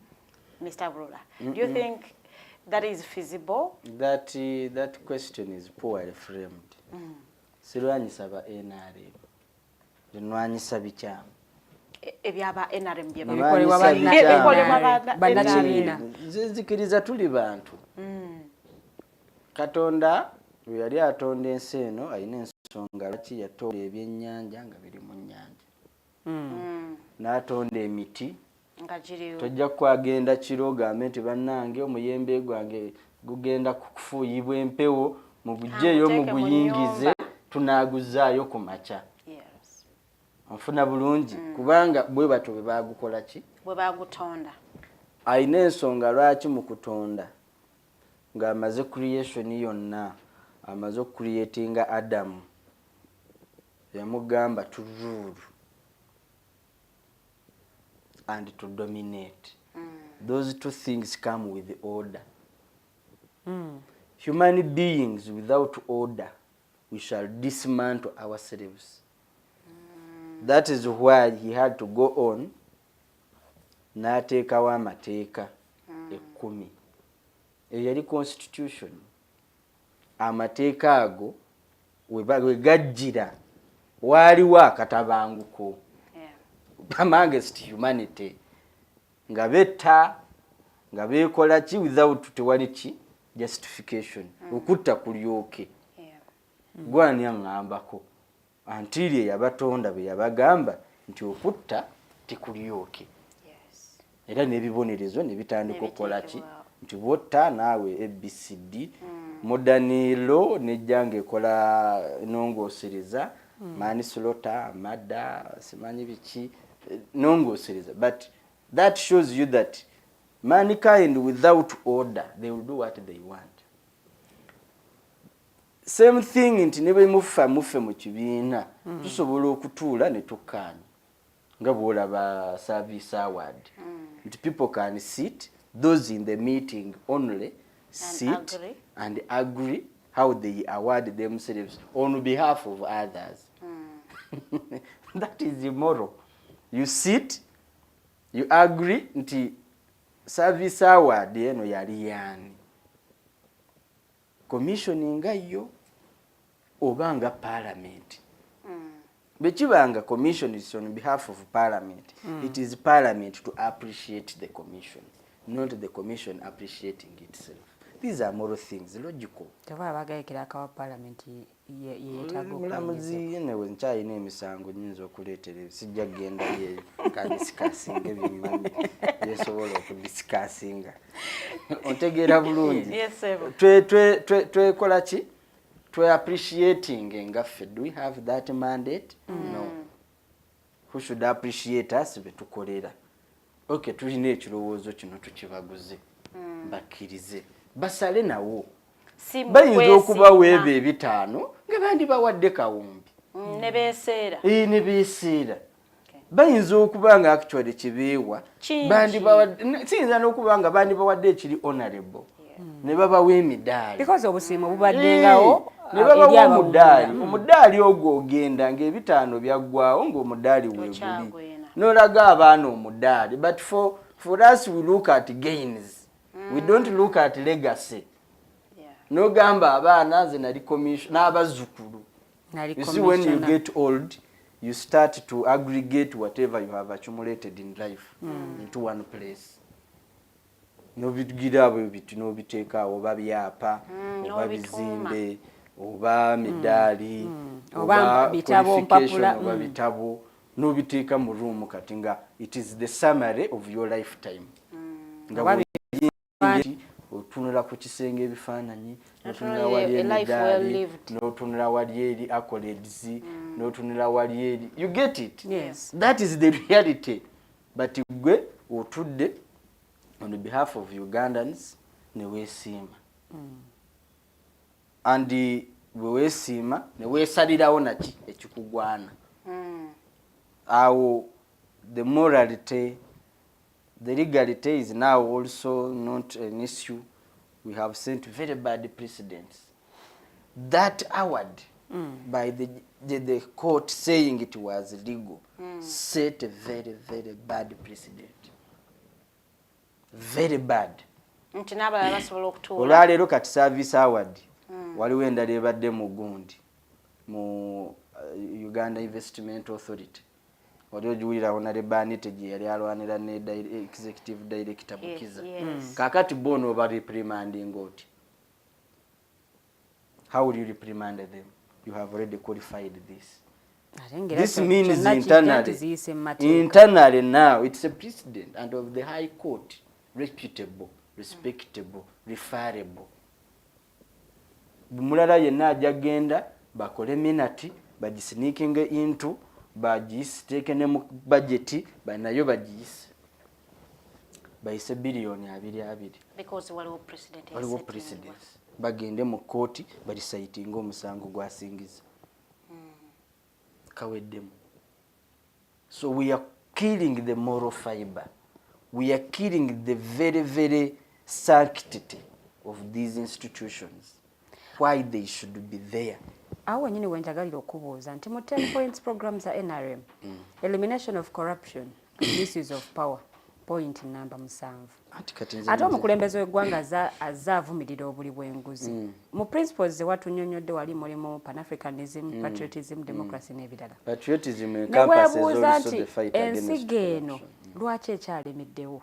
Mr. Burora, do you think that is feasible? That question is poorly framed. Sirwanyisa ba NRM. Nwannyisa bikyamu. Ebyaba NRM bye bakolebwa zikiriza tuli bantu. Katonda yali atonda ensi eno alina ensonga lwaki yatonda ebyennyanja nga biri mu nnyanja. N'atonda emiti. Tojja kwagenda kiro gambe nti bannange omuyembe gwange gugenda kufuuyibwa empewo mugujjeeyo muguyingize tunaguzaayo ku makya. Yes. Nfuna bulungi kubanga bwe bato bwe bagukola ki? Bwe bagutonda. Ayina ensonga lwaki mu kutonda ng'amaze creation yonna amaze okucreatinga Adamu yamugamba to rule and to dominate. Those two things come with the order. Human beings without order, we shall dismantle ourselves. That is why he had to go on n'ateekawo amateeka 10. Eyo yali constitution. Amateeka ago we gajjira waaliwo akatabanguko amongst humanity nga betta nga beekola ki without tewali ki justification okutta kulyoke. Gwani aŋŋambako antiri yabatonda bwe yabagamba nti okutta tekulyoke. Era n'ebibonerezo ne bitandika okukola ki nti botta naawe ABCD modern law nejjanga ekola nongoosereza manslaughter amada simanyi biki nongoosereza. But that shows you that mankind without order they will do what they want. Same thing nti ne bwe mufe mu kibiina tusobola okutuula ne tukkaanya nga bw'olaba service award nti people can sit, those in the meeting only sit and agree how they award themselves on behalf of others. That is immoral. You sit, you agree nti service award eno yali yani commissioning yo obanga parliament. Bekibanga commission is on behalf of parliament. It is parliament to appreciate the commission, not the commission appreciating itself. These are moral things, logical. Tava bagayikira akawa parliament yetago. Mulamuzi newe nkyayina emisango nyinza okuleetera sijja genda yeyo kadisikasinga ebyemmanyi yesobola okudisikasinga. Ontegeera bulungi. Twekola ki? Twe appreciating ngaffe. Do we have that mandate? No. Who should appreciate us betukolera? Okay, tulina ekirowoozo kino tukibaguze bakkirize basale nawo bayinza okubawa ebyo ebitaano nga bandi bawadde kawumbi ne beeseera bayinza okuba nga actually kibeewa bandi bawadde siyinza n'okuba nga bandi bawadde ekiri honorable ne babawa emidaali because obusiimo bubaddengawo ne babawa omudaali ogwo ogenda ng'ebitaano byaggwawo ng'omudaali weeguli n'olaga abaana omudaali. But for us we look at gains, we don't look at legacy. N'ogamba abaana nze nali commission n'abazzukulu. You see, when you get old you start to aggregate whatever you have accumulated in life into one place. N'obigira bwe biti n'obiteeka oba byapa oba bizimbe oba midaali oba bitabo mpapula oba bitabo n'obiteeka mu room kati nga it is the summary of your lifetime. Nga otunula ku kisenge ebifaananyi n'otunula wali emidaali n'otunula wali eri accolades n'otunula wali eri you get it. Yes. That is the reality. But gwe otudde on behalf of Ugandans ne weesiima and bwe weesiima ne weesalirawo naki ekikugwana. Awo the morality, the legality is now also not an issue. We have sent very bad precedents. That award by the court saying it was legal set a very, very bad precedent. Very bad. nti n'abalala basobola okutuula. Olwaleero kati service award waliwo endala ebadde mu gundi mu Uganda Investment Authority. Wali ogiwulira Honorable gye yali alwanira ne executive director Bukiza. Kakati bono oba reprimanding oti. How will you reprimand them? You have already qualified this. This means internally now it's a precedent and of the High Court, reputable, respectable, referable. Mulala yenna ajja genda bakole minati bagisneaking into bagiteeke ne mu budget banayo bagiyise bayise biliyoni 22 because waliwo president bagende mu kkooti balisaitinga omusango gwasingiza kaweddemu. So we are killing the moral fiber, we are killing the very very sanctity of these institutions, why they should be there. Awo wenyini wenjagalira okubuuza nti mu 10 points program za NRM elimination of corruption misuse of power point number 7 ate omukulembeze w'eggwanga azaavumirira obuli bw'enguzi mu principles ze watunyonyodde wali mulimu pan-africanism patriotism democracy n'ebirala neweebuuza nti ensigo eno lwaki ekyalemeddewo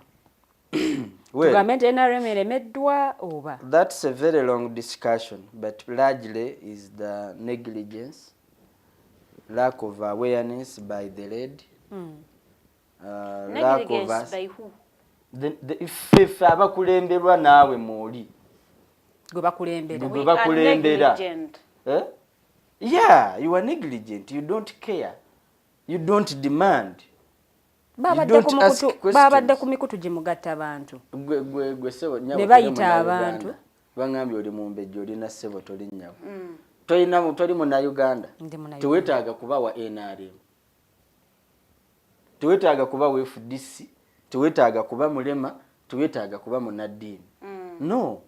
tugambe nti NRM eremeddwa oba? That's a very long discussion, but largely is the negligence, lack of awareness by the led, lack of us. By who? If abakulemberwa naawe mwoli gwe bakulembera gwe bakulembera yeah, you are negligent, you don't care, you don't demand, babadde ku mikutu gye mugatta abantu gwe sebo nyawo ne bayita abantu bangambye oli mumbejja olina sebo toli nyawo toli munnayuganda tewetaaga kubawa NRM, tewetaaga kubawa FDC, tewetaaga kuba mulema, tewetaaga kuba munaddiini. No,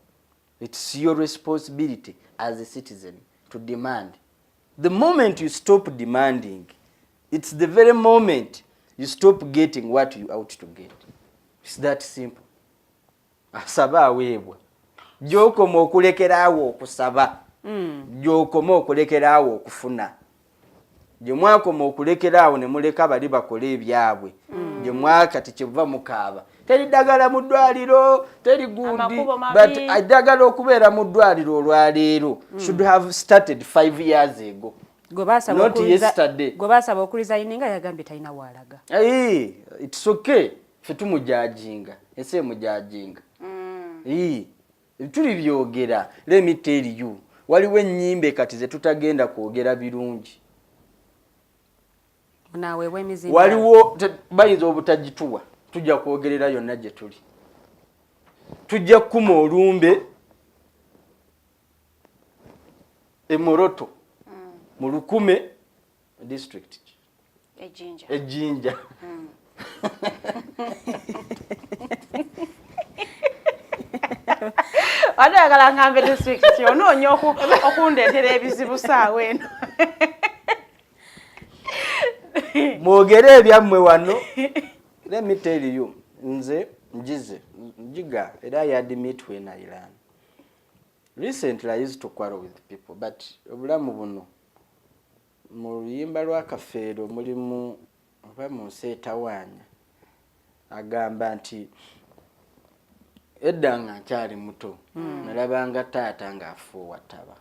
it's your responsibility as a citizen to demand. The moment you stop demanding, it's the very moment you stop getting what you ought to get. It's that simple. Asaba aweebwa gy'okoma okulekeraawo okusaba, gy'okoma okulekeraawo okufuna, gye mwakoma okulekeraawo ne muleka bali bakole ebyabwe, gye mwakati kyemuva mukaaba teri ddagala mu ddwaliro, teri gundi, but addagala okubeera mu ddwaliro olwaleero should have started 5 years ago. Not yesterday. Gwe baasaba okulizayininga yagambye talina waalaga. It's okay. Ffe tumujajinga, ese mujajinga. Tuli byogera. Let me tell you. Waliwo ennyimbe kati ze tutagenda kwogera birungi. Naweebwa emizimba. Waliwo bayinza obutagituwa. Tujja kwogerera yonna gye tuli. Tujja kuma olumbe Emoroto. Mu Lukume district Ejinja Adagala ngambe district onoonya okundeetera ebizibu saawa eno mwogere ebyammwe wano. Let me tell you, nze njiga era I admit when I learn. Recently I used to quarrel with people, but obulamu buno mu luyimba lwa Kafeero mulimu oba mu Nseetawaanya agamba nti edda nga nkyali muto nalabanga taata ng'afuuwa ttaba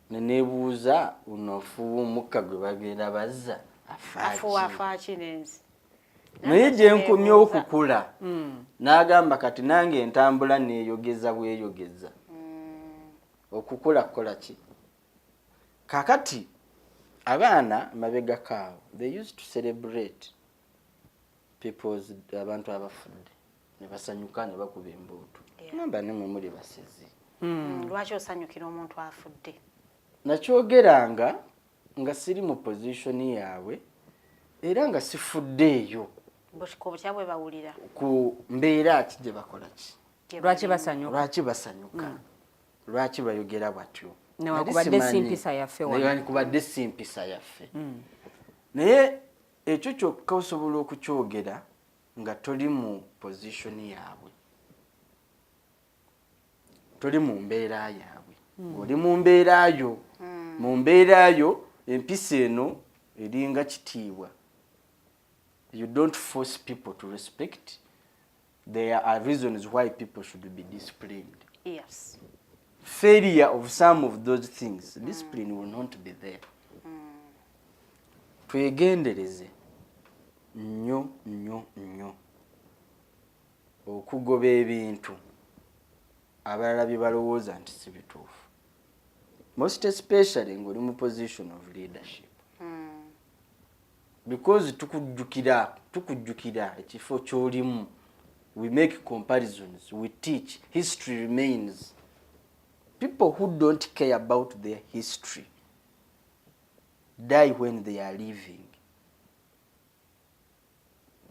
ne neebuuza unofuuwa omukka gwe bagenda bazza afuuwa kinenzi naye gye nkomye okukula n'agamba kati nange entambula neeyogeza bweyogeza okukula kukola ki kakati abaana mabega kaawo they used to celebrate people's abantu abafudde ne basanyuka ne bakuba embuutu namba nemwe muli basezi lwaki osanyukira omuntu afudde nakyogeranga nga siri mu position yaabwe era nga sifuddeeyo bushikobo kyabwe bawulira ku mbeera ati gye bakola ki lwaki basanyuka lwaki bayogera batyo newakubadde simpisa yaffe naye ekyo kyokka osobola okukyogera nga toli mu position yaabwe, toli mu mbeera yaabwe. Oli mu mbeera yo, mu mbeera yo empisa eno eringa kitiibwa. You don't force people to respect. There are reasons why people should be disciplined. Yes. Failure of some of those things, discipline will not be there. Twegendereze nnyo okugoba ebintu abalala bye balowooza nti si bituufu. most especially ng'oli mu position of leadership. Because tukujjukira ekifo ky'olimu, we make comparisons, we teach, history remains. People who don't care about their history die when they are living.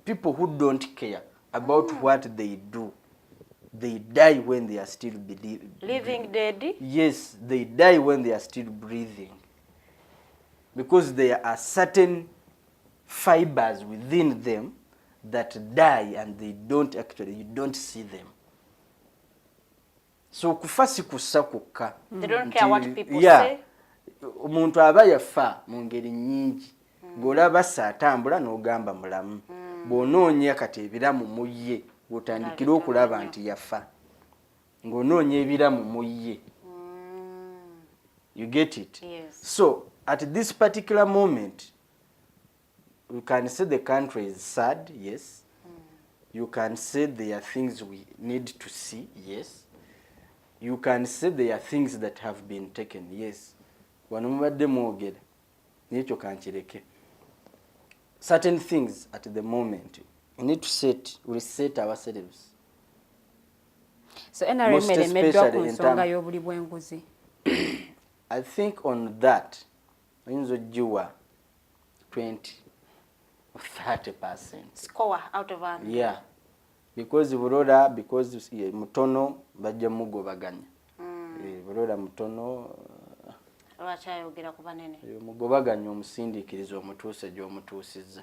People who don't care about what they do, they die when they are still Living dead? Yes, they die when they are still breathing. Because there are certain fibers within them that die and they don't actually, you don't see them. So kufasi kusakuka. They don't care what people say? Omuntu aba yafa mu ngeri nnyingi. Ng'olaba atambula n'ogamba mulamu. Bw'onoonya kati ebiramu mu ye, bw'otandikira okulaba nti yafa. Ng'onoonya ebiramu mu ye. You get it? Yes. So, at this particular moment, we can say the country is sad, yes. You can say there are things we need to see, yes. You can say there are things that have been taken, yes. Wano mubadde mwogera, n'ekyo kankireke. Certain things at the moment, we need to reset ourselves. So NRM emeddwa ku nsonga y'obuli bw'enguzi. I think on that, oyinza ogiwa 20 or 30%. Score out of 100. Yeah. Because Burora, because mutono bajja mugobaganya. Burora mutono Lwachayogera ku banene. Mugobaganya omusindiikiriza omutuuse gy'omutuusizza.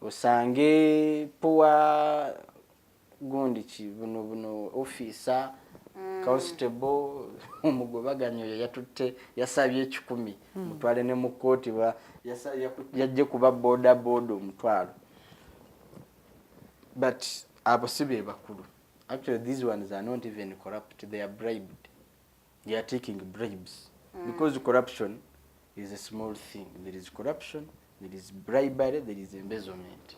Osange puwa gundi ki buno officer constable omugobaganya oyo yatutte yasabye 10 mutwale ne mu kkooti yajje kuba boda omutwalo. But abo si be bakulu. Actually, these ones are not even corrupt. They are bribed. They are taking bribes. Because corruption is a small thing. There is corruption, there is bribery, there is embezzlement.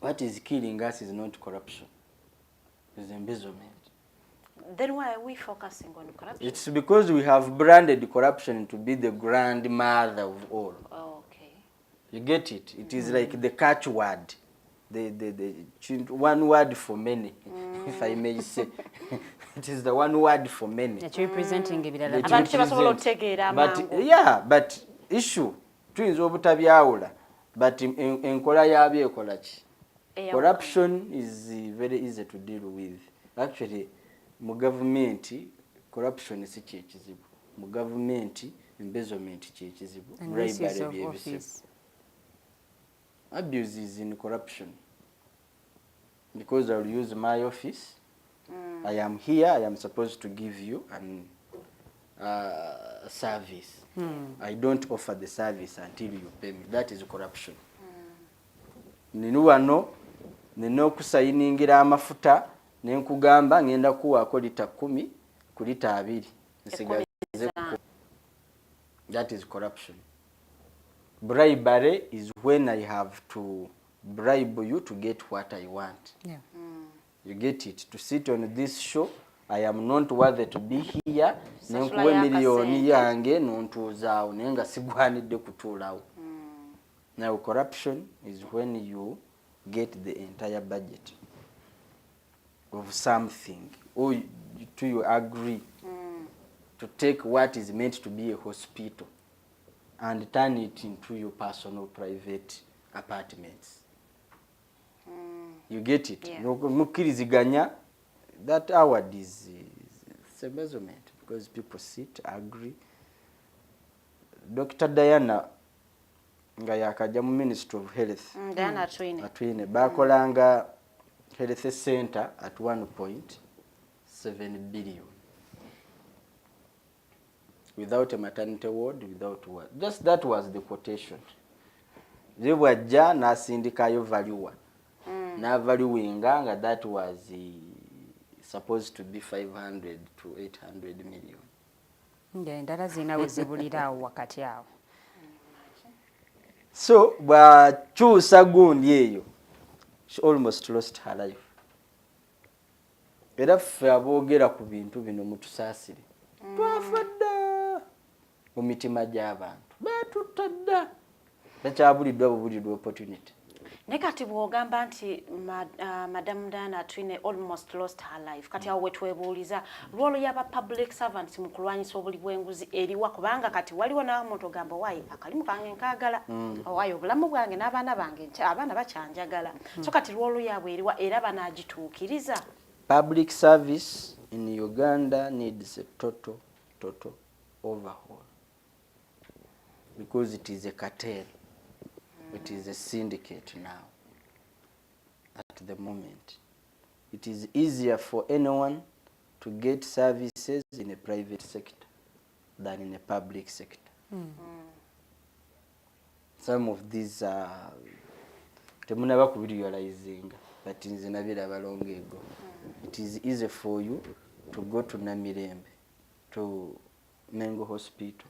What is killing us is not corruption. It's embezzlement. Then why are we focusing on corruption? It's because we have branded corruption to be the grandmother of all. Oh, okay. You get it? It is like the catchword. The one word for many, if I may say. It is the one word for many. That representing ebirala. Abantu basobola otegeera amangu. Yeah, but issue tuyinza obutabyawula, but enkola yabyo ekola ki? Corruption is very easy to deal with. Actually, mu government corruption si kyekizibu. Mu government embezzlement kyekizibu. Bribery by'ebizibu. Abuse is in corruption. Because I will use my office. I am here, I am supposed to give you a service. I don't offer the service until you pay me. That is corruption. Nino wano, nino kusayiningira amafuta, nenkugamba ngenda kuwako lita 10 ku lita 2. That is corruption. Bribery is when I have to bribe you to get what I want. Yeah. You get it? To sit on this show, I am not worthy to be here. Nenkuwe miliyoni yange nontuuzaawo nenga sigwanidde kutuulawo. Now corruption is when you get the entire budget of something, or you agree to take what is meant to be a hospital and turn it into your personal private apartments. You get it? Yeah. Mukiriziganya, that award is embezzlement because people sit, agree. Dr. Diana nga yakajja mu Ministry of Health. Diana Atwine. Bakolanga health center at 1.7 billion. Without a maternity ward, without what? Just that was the quotation. They were ja nasindikayo valuwa. Na valuinga nga that was supposed to be 500 to 800 million. Endala zina wezibulirawo wakati awo. So, bw'akyusa gundi eyo, she almost lost her life. Era ffe aboogera ku bintu bino mutusaasire. Twafa dda mu mitima gy'abantu batutta dda bakyabuliddwa bubuliddwa opportunity. Ne kati bw'ogamba nti Madam Diana Twine almost lost her life kati awo wetwebuuliza role y'aba public servants mu kulwanyisa obuli bw'enguzi eriwa kubanga kati waliwo n'omuntu ogamba waayi akalimu kange nkaagala waayi obulamu bwange n'abaana bange abaana bakyanjagala so kati role yaabwe eriwa era banaagituukiriza. Public service in Uganda needs a total overhaul because it is a cartel. It is a syndicate now. At the moment, it is easier for anyone to get services in a private sector than in a public sector. Some of these are temunaba kubirealizing, but nze nabiraba long ago. It is easy for you to go to Namirembe, to Mengo Hospital,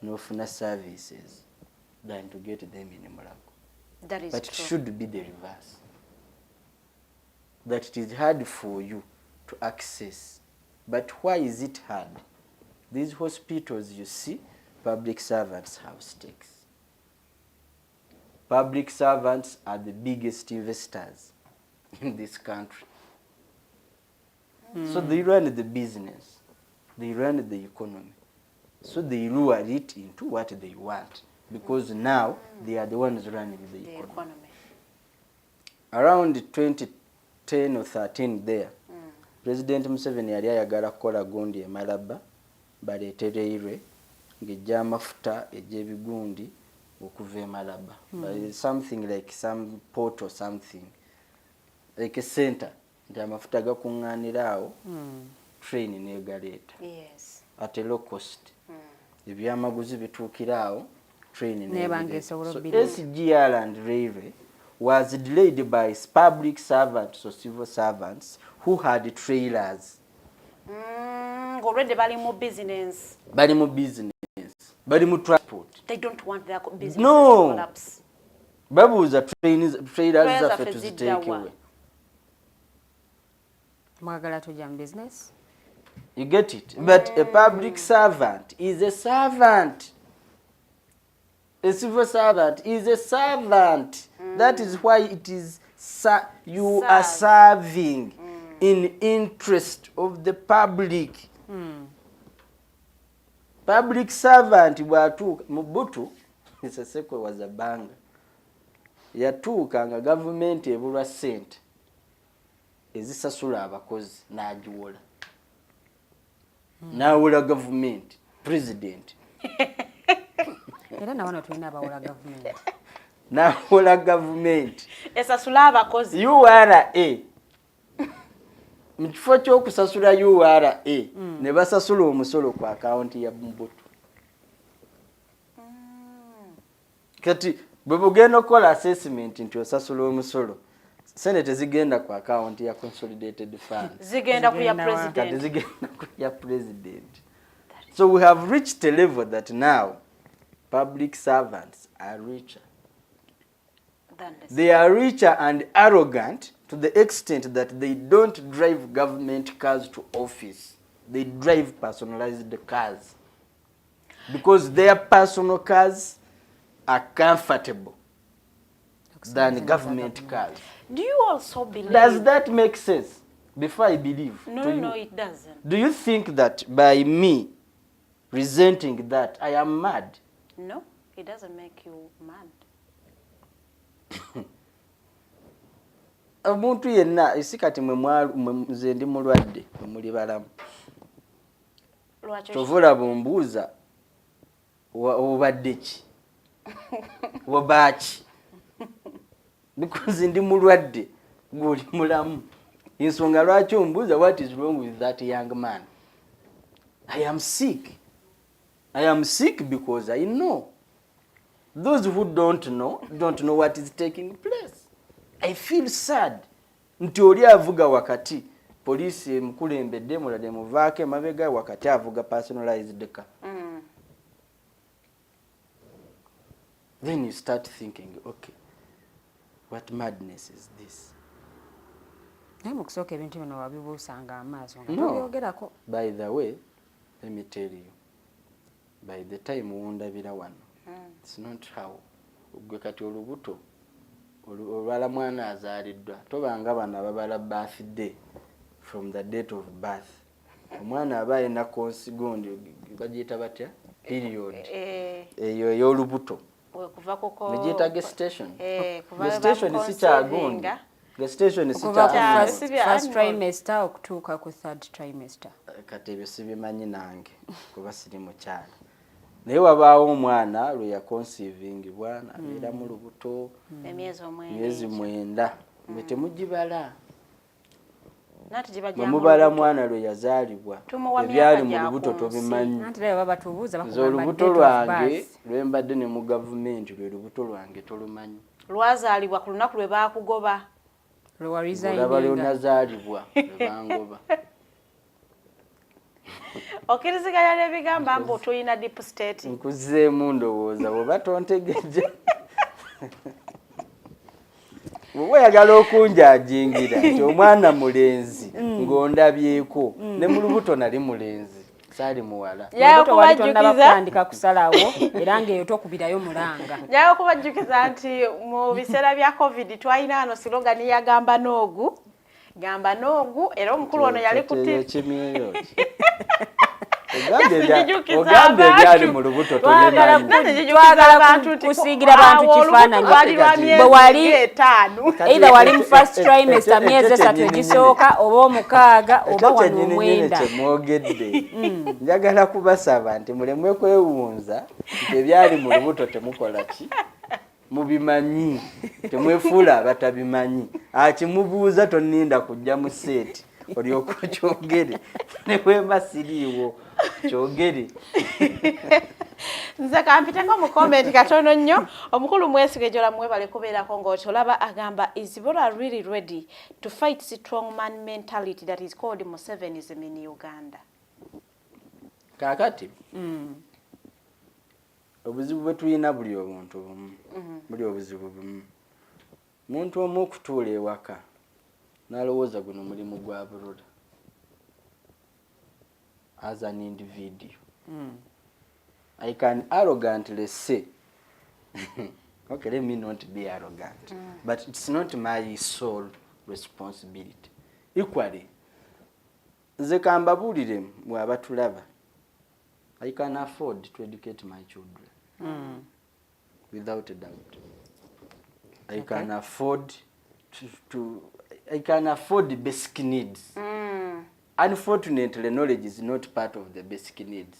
nofuna services than to get them in Emalawo. That is but true. It should be the reverse. That it is hard for you to access. But why is it hard? These hospitals, you see, public servants have stakes. Public servants are the biggest investors in this country. So they run the business. They run the economy. So they lure it into what they want. Because now they are the ones running the economy. Around 2010 or 13 there, President Museveni yali ayagala kukola gundi Emalaba baleetereirwe ng'ejja amafuta egy'ebigundi okuva Emalaba. Something like some port or something, like a center, nti amafuta gakuŋŋaanira awo, train n'egaleeta. Yes. At a low cost. Ebyamaguzi bituukira awo, train n'egaleeta. So SGR and railway was delayed by public servants or civil servants who had trailers. Already bali mu business. Bali mu business. Bali mu transport. They don't want their business to collapse. Babuuza trailers zaffe tuziteekewe. Mwagala tujja mu business? You get it? But a public servant is a servant. A civil servant is a servant. That is why it is you are serving in interest of the public. Public servant bwatuuka Mobutu Seseko was a banga. Yatuuka nga government ebulwa ssente ezisasula abakozi n'agiwola. N'awola government president. Era na wano tulina abawola government. N'awola government Esasula abakozi. URA mu kifo ky'okusasula URA ne basasula omusolo ku akawunti ya Mobutu. Kati bwe bugenda okukola assessment nti osasula omusolo, sente zigenda ku akawunti ya consolidated funds. Zigenda ku ya president. Kati zigenda ku ya president. So we have reached a level that now public servants are richer. They are richer and arrogant to the extent that they don't drive government cars to office. They drive personalized cars. Because their personal cars are comfortable than government cars. Do you also believe? Does that make sense? Before I believe. No, it doesn't. Do you think that by me resenting that I am mad? No, it doesn't make you mad. Omuntu yenna isikati nze ndi mulwadde muli balamu. Tovula bumbuuza obadde ki? Wabaki? Because ndi mulwadde ng'oli mulamu. Ensonga lwaki ombuuza what is wrong with that young man? I am sick. I am sick because I know. Those who don't know what is taking place. I feel sad. Nti oli avuga wakati police emukulembedde mulade muvaake mabega wakati avuga personalized car. Then you start thinking, okay, what madness is this? Naye mu kusooka ebintu bino wabibuusanga amaaso nga No. tubyogerako. By the way, let me tell you, by the time wundabira wano it's not how gwe kati olubuto olwala mwana azaliddwa tobanga bana babala birthday from the date of birth omwana aba ayina konsigondi bagiyita batya period eyo ey'olubuto kuva kuko negiyita gestation gestation si kyagundi gestation si first trimester okutuuka ku third trimester kati ebyo sibimanyi nange kuba siri mukyala naye wabaawo omwana lwe yaconceivingibwa abeera mu lubuto emyezi 9 mwe temugibala mubala mwana lwe yazaalibwa ebyali mu lubuto tobimanyi olubuto lwange lwe mbadde ne mu gavumenti lwe lubuto lwange tolumanyi lwazaalibwa ku lunaku lwe baakugoba olaba lyonazaalibwa lwe bangoba okkiriziganya n'ebigamba mbu tulina deep state nkuzeemu ndowooza bw'oba tontegeja bw'oba oyagala okunjajingira nti omwana mulenzi ng'ondabyeko ne mu lubuto nali mulenzi saali muwala tondabakutandika kusalawo era ng'eyo tokubirayo mulanga njayo okubajjukiza nti mu biseera bya covid twalina ano silogani yagamba noogu gamba noogu era omukulu ono yali ogambe ebyali mu lubuto twagala kusiigira bantu kifaananyi bwe wali either wali mu first trimester myezi 3 egisooka oba omukaaga oba wano omwenda kyemwogedde njagala kubasaba nti mulemwe kwewunza nti ebyali mu lubuto temukola ki mubimanyi temwefuula abatabimanyi akimubuuza toninda kujja mu seeti olyoka kyogere ne bwemba siriiwo kyogere nze kampitenga mu comment katono nnyo omukulu mwesige jola mwebale kubeerako ng'otolaba agamba is Burora really ready to fight strong man mentality that is called Musevenism in Uganda kakati obuzibu bwe tulina buli obuntu bumu buli obuzibu bumu muntu omu okutuula ewaka n'alowooza guno mulimu gwa Burora as an individual I can arrogantly say okay, let me not be arrogant but it's not my sole responsibility equally nze kambabuulire mwe abatulaba I can afford to educate my children without a doubt. I can afford I can afford the basic needs. Unfortunately, knowledge is not part of the basic needs.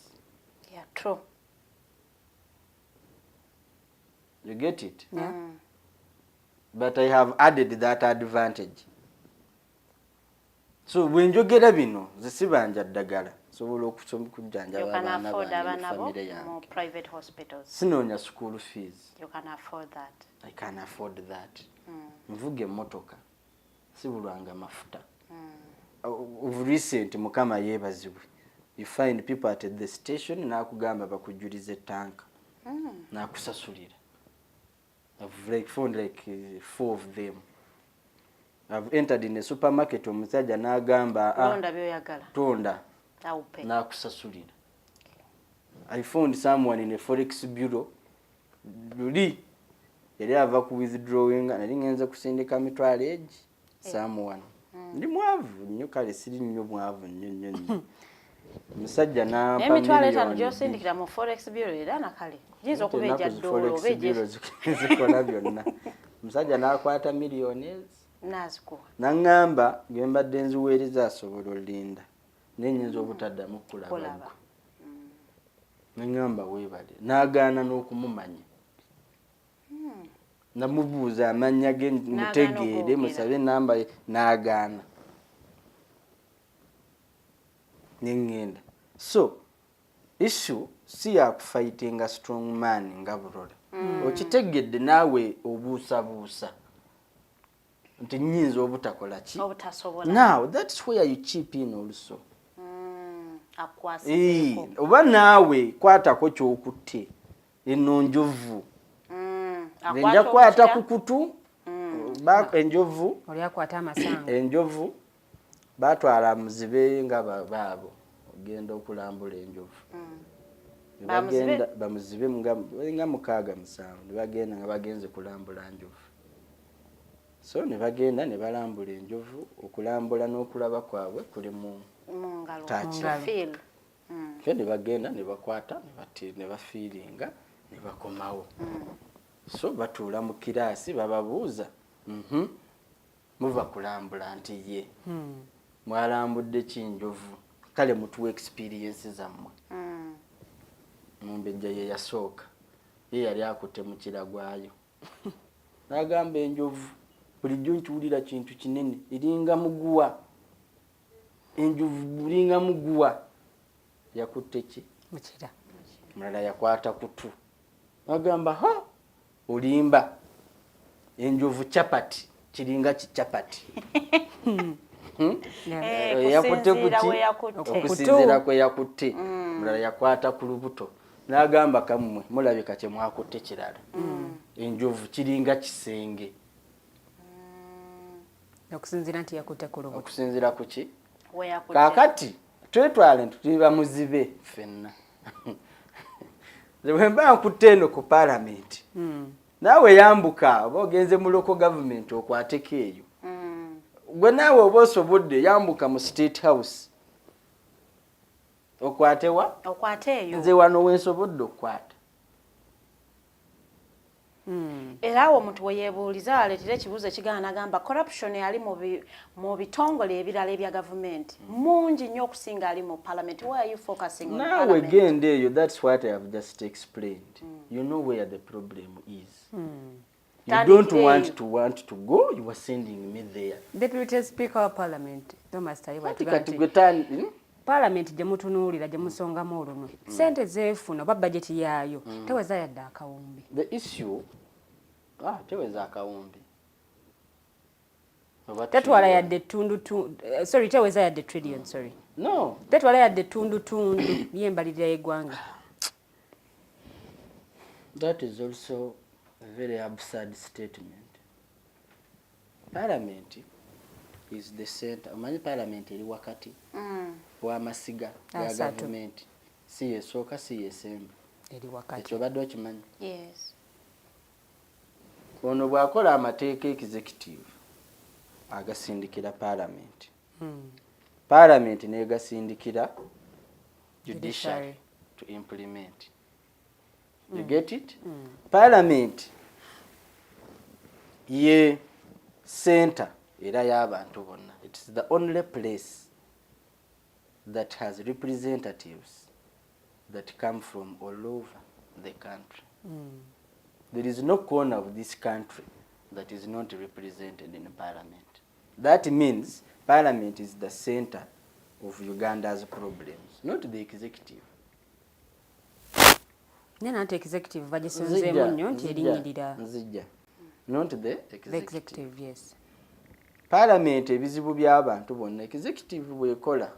Yeah, true. You get it? Yeah. But I have added that advantage. So when you get a bino, the sibanja dagala. So we look some kujanja. You can afford more private hospitals. Sinonya school fees. You can afford that. I can afford that. Mvuge motoka. Sibulanga mafuta. Of recent mukama yebazibwe. You find people at the station na kugamba bakujulize tank. Na kusasulira. I've found like 4 of them. I've entered in a supermarket omusajja n'agamba tonda byoyagala tonda aupe na kusasulira. I found someone in a forex bureau luli yali ava ku withdrawing nali ngenza kusindika mitwalo egi someone ndi mwavu nnyo kale siri nnyo mwavu nnyo musajja n'ampa emitwalo etano gyosindikira mu forex bureau era nakale jinza okubeja ddolo obeje zikola byonna musajja n'akwata millions naziko nangamba ngembadde nziweereza asobola olinda nenyinza obutaddamu kulaba nangamba weebale n'agaana n'okumumanya namubuuza amanya ge mutegeere musabe namba n'agaana nengenda so issue si ya kufightinga strong man nga Burora okitegedde naawe obuusabuusa nti nyinza obutakola ki obutasobola now that's where you chip in also akwasiko oba naawe kwatako kyokutte eno njovu nja kwata kukutu enjovu oli akwata amasanga enjovu batwala muzibe nga baabo ogenda okulambula enjovu bagenda bamuzibe nga 6-7 ne bagenda nga bagenze kulambula njovu. So ne bagenda ne balambula enjovu, okulambula n'okulaba kwabwe kuli mu ngalo feel. Ne bagenda ne bakwata ne bafiiringa ne bakomawo. So batuula mu kiraasi bababuuza muva kulambula nti ye mwalambudde ki njovu, kale mutuwa experience zammwe. Mumbejja ye yasooka ye yali akutte mu kiragwayo n'agamba enjovu bulijjo nkiwulira kintu kinene iringa muguwa, enjovu bulinga muguwa. Yakutte ki mukira, mulala yakwata kutu n'agamba ha olimba enjovu chapati kiringa kichapati. Yakutte okusinziira kwe yakutte. Mulala yakwata ku lubuto n'agamba kammwe mulabika kye mwakutte kirala. Enjovu kiringa kisenge. Okusinziira nti yakutte ku lubuto. Okusinziira ku ki? Kaakati twetwale tuliba muzibe ffenna. Bwe mba nkutte eno ku paalamenti naawe yambuka oba ogenze mu local government okwateko eyo. Gwe naawe oba osobodde yambuka mu State House okwatewa? Okwate eyo. Nze wano wensobodde okukwata. Era awo omuntu we yeebuuliza aleetera ekibuuzo ekigaana n'agamba corruption ali mu bitongole ebirala ebya gavumenti mungi nnyo okusinga ali mu parliament. Why are you focusing on parliament? Now again there, that's what I have just explained. You know where the problem is. You don't want to go, you are sending me there. Deputy Speaker of Parliament, Thomas Taiwa, Parliament gye mutunuulira gye musongamu olunwe ssente zeefuna oba bajeti yaayo teweza yadde akawumbi. The issue teweza akawumbi. Tetwala yadde teweza yadde trillion, sorry. No. Tetwala yadde tundu y'embalirira y'eggwanga. That is also a very absurd statement. Parliament is the center. Omanyi parliament eri wakati w'amasiga ga gavumenti. Si yesooka si yesemba. Eri wakati. Ekyo obadde okimanyi? Yes. Ono bw'akola amateeka executive agasindikira parliament. Parliament n'egasindikira judiciary to implement. You get it? Parliament ye center era y'abantu bonna. It is the only place that has representatives that come from all over the country. There is no corner of this country that is not represented in parliament. That means parliament is the center of Uganda's problems, not the executive. Nena nti executive bagisonzeemu nnyo nti erinnyirira. Nzijja. Not the executive, yes. Parliament ebizibu by'abantu bonna executive bwekola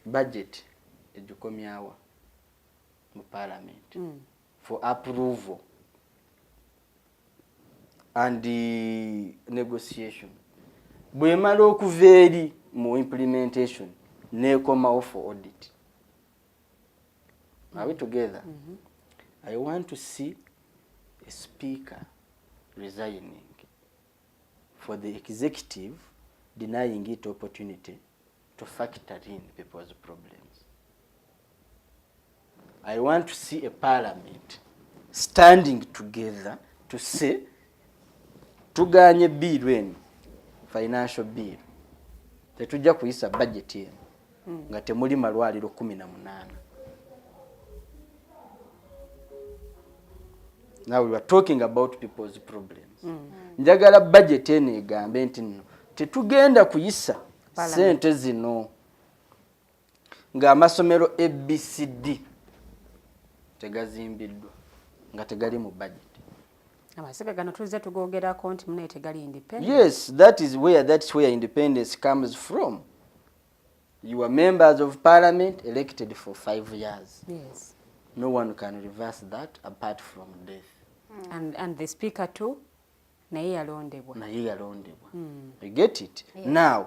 budget egikomyawa mu parliament for approval and negotiation. Bwemala okuva eri mu implementation nekomawo for audit. Are we together? I want to see a speaker resigning for the executive denying it opportunity to factor in people's problems. I want to see a parliament standing together to say tuganye bill eno, financial bill, tetujja kuyisa budget eno nga temuli malwaliro 18. Now we are talking about people's problems. Njagala budget eno egambe nti nno tetugenda kuyisa sente zino nga amasomero ABCD tegazimbiddwa nga tegali mu budget. Amasebe gano tulize tugogerako nti mune tegali independent. Yes, that's where independence comes from. You are members of parliament elected for 5 years. Yes. No one can reverse that apart from death. And the speaker too, naye yalondebwa. You get it? Yeah. Now,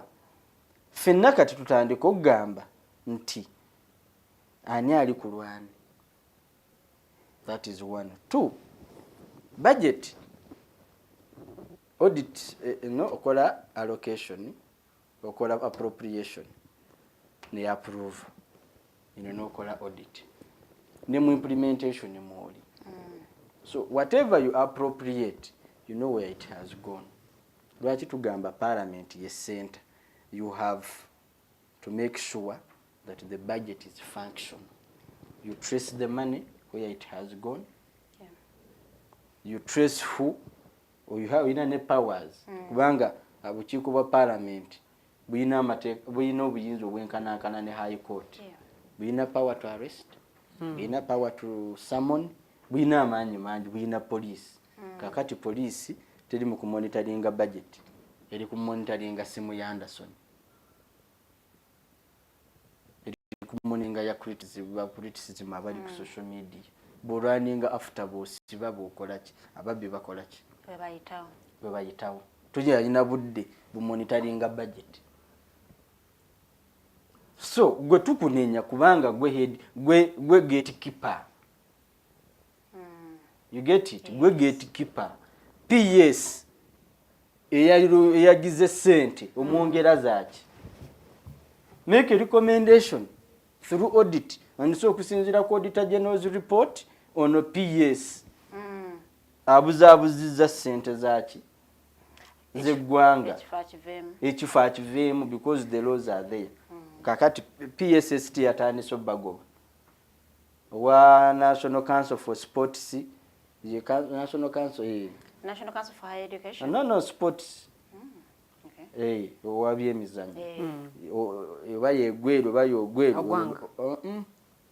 fenna kati tutandika okugamba nti ani ali ku lwani. That is one. Two, budget. Audit, okola allocation, okola appropriation, ne approve. Okola audit. Ne mu implementation ne mwoli. So whatever you appropriate, you know where it has gone. Lwaki tugamba parliament ye center. You have to make sure that the budget is functional. You trace the money where it has gone. Yeah. You trace who, or you have any powers. Kubanga abukiiko bwa parliament buyina amateeka buyina obuyinza obwenkanankana ne high court. Buyina power to arrest. Buyina power to summon. Buyina amaanyi mangi. Buyina police. Kakati police teri mu kumonitoringa budget. Eri kumonitoringa simu ya Anderson. Kumoninga ya criticism abali ku social media burwaninga after boss babo kolaki ababbi bakolaki bwe bayitawo tujja ina budde bu monitoringa budget. So gwe tukunenya kubanga gwe head gwe gatekeeper. You get it? Gwe gatekeeper. PS eyagize sente omwongera zaki. Make a recommendation through audit and so kusinzira ku auditor general's report on PS. Abuzabuziza sente zaki zeggwanga ekifa kivemu because the laws are there. Kakati PSST ataniso bagoba wa National Council for Sports ye National Council for Higher Education. No sports. Wabye emizanyo. Baye gwero bayo gwero.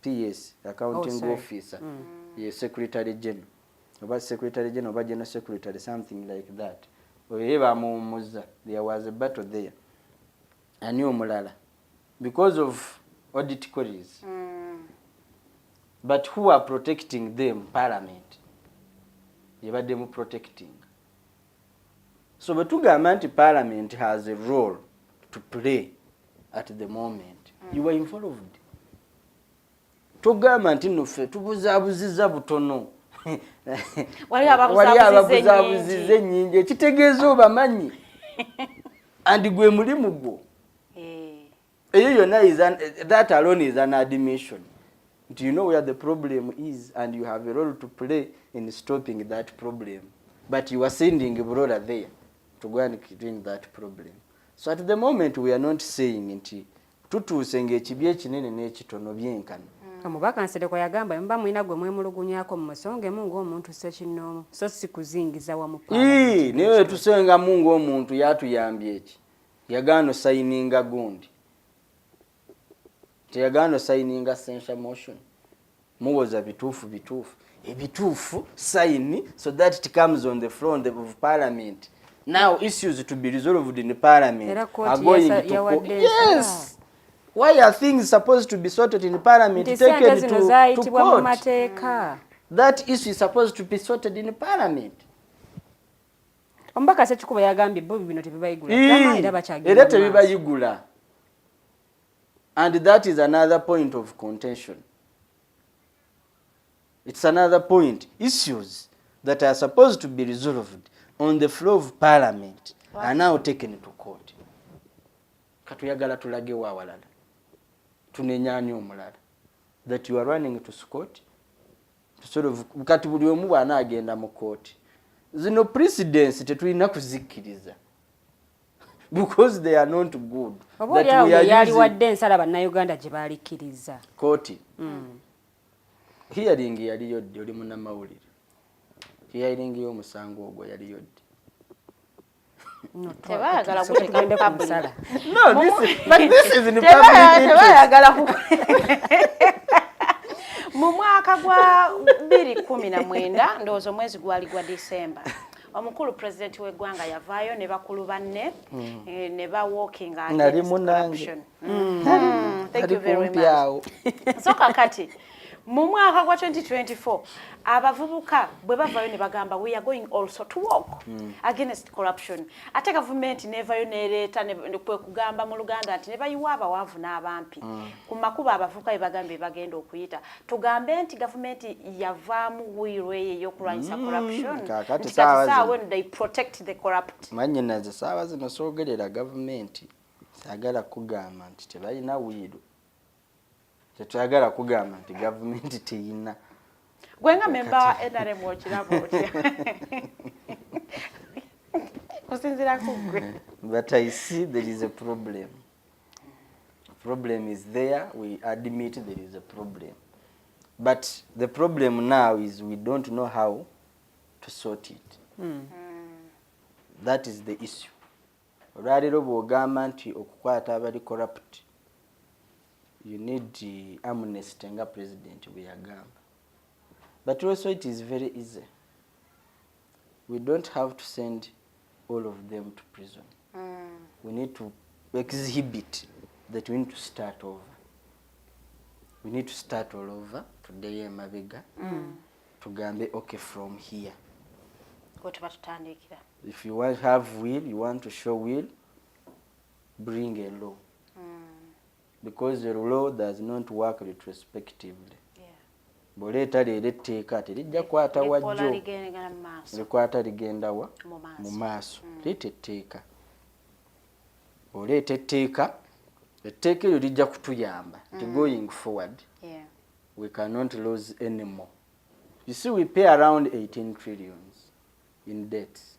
PS accounting officer. Ye secretary general. Oba secretary general oba general secretary, something like that. Oyeba mumuza. There was a battle there. Ani omulala because of audit queries. But who are protecting them? Parliament. Yebadde mu protecting. So betugamba nti parliament has a role to play at the moment. You were involved. Tugamba nti noffe tubuzabuziza butono. Wali ababuzabuzize nnyingi ekitegeeza obamanyi. And gwe mulimu gwo. Eyo yonna that alone is an admission. Do you know where the problem is and you have a role to play in stopping that problem? But you are sending Burora there to go and clean that problem. So at the moment we are not saying nti tutuuse ng'ekibi ekinene n'ekitono byenkana. Omubaka Nsereko yagamba mba mwina gwe mwemulugunyaako mu musongemu ng'omuntu ssekinnoomu so si kuzingiza wamu palamenti. Naye tusengamu ng'omuntu yatuyambye eki yagaano sayininga gundi. Teyagaano sayininga censure motion. Muwoza bituufu. Ebituufu sign so that it comes on the floor of parliament. Now issues to be resolved in the parliament are going to court. Yes. Why are things supposed to be sorted in parliament taken to court? That issue is supposed to be sorted in parliament. Omubaka Ssekikubo yagambye bo bino tebibayigula. Era tebibayigula. And that is another point of contention. It's another point. Issues that are supposed to be resolved on the floor of parliament are now taken to court. Katuyagala tulage wa walala. Tunenyanya omulala. That you are running to court. To sort of kati buli omu bwana agenda mu court. Zino precedents tetulina kuzikiriza. Because they are not good. That we are yali wadde ensala bannayuganda gye baalikiriza. Court. Hearing yali yodde oli munnamawulire. Hearing y'omusango ogwo yali yodde. Tebayagala kugenda ku musala. No, this is in the public interest. Tebayagala ku mu mwaka gwa 2019 ndowooza omwezi gwali gwa December. Omukulu president w'eggwanga yavaayo ne bakulu banne ne ba walking against corruption. Thank you very much. So kakati mu mwaka gwa 2024 abavubuka bwe bavayo ne bagamba we are going also to walk against corruption. Ate gavumenti nevayo nereeta ne kugamba mu Luganda nti ne bayiwa abawaavu n'abampi ku makubo abavubuka bye bagambe bagenda okuyita. Tugambe nti gavumenti yavaamu wirwe y'okulwanyisa corruption. Kakati saawa when they protect the corrupt. Manyenaze saawa zino soogerera gavumenti saagala kugamba nti tebalina wiiru. Tetwagala kugamba nti gavumenti teyina. Gwenga memba NRM okirabo otya. Kusinzira kugwe. But I see there is a problem. The problem is there. We admit there is a problem. But the problem now is we don't know how to sort it. That is the issue. Olwaliro bw'ogamba nti okukwata abali corrupt, you need amnesty nga president bwe yagamba. But also it is very easy. We don't have to send all of them to prison. We need to exhibit that we need to start over. We need to start all over. Today Mabega. Tugambe okay from here. If you want to have will, you want to show will, bring a law. Because the law does not work retrospectively. Boleta leero etteeka terijja kwata wajjo likwata ligenda wa mu maaso. Leeta etteeka. Oleeta etteeka eryo lijja kutuyamba nti going forward we cannot lose any more. You see, we pay around 18 trillions in debts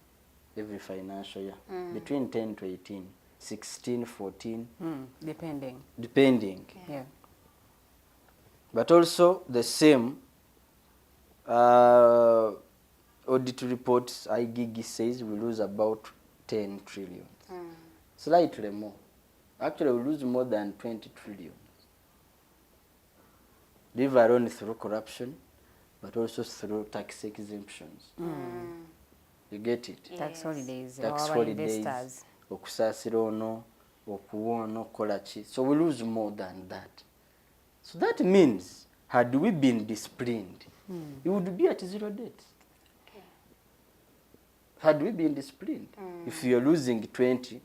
every financial year, between 10 to 18, 16, 14, depending. Yeah. But also the same audit reports, IGG says we lose about 10 trillion. Slightly more. Actually, we lose more than 20 trillion. Leave alone through corruption, but also through tax exemptions. You get it? Tax holidays. Tax holidays. Okusasira ono, okuwono, kolachi. So we lose more than that. So that means, had we been disciplined, it would be at zero debt. Had we been disciplined, if you are losing 20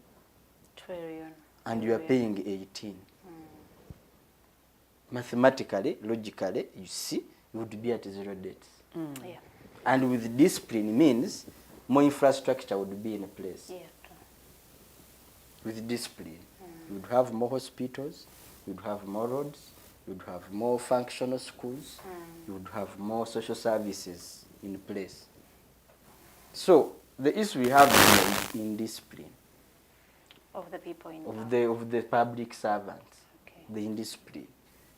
trillion and you are paying 18, mathematically, logically, you see, it would be at zero debt. And with discipline means more infrastructure would be in place. With discipline, you would have more hospitals, you would have more roads, you would have more functional schools, you would have more social services in place. So the issue we have is in discipline of the people in of the public servants. The indiscipline.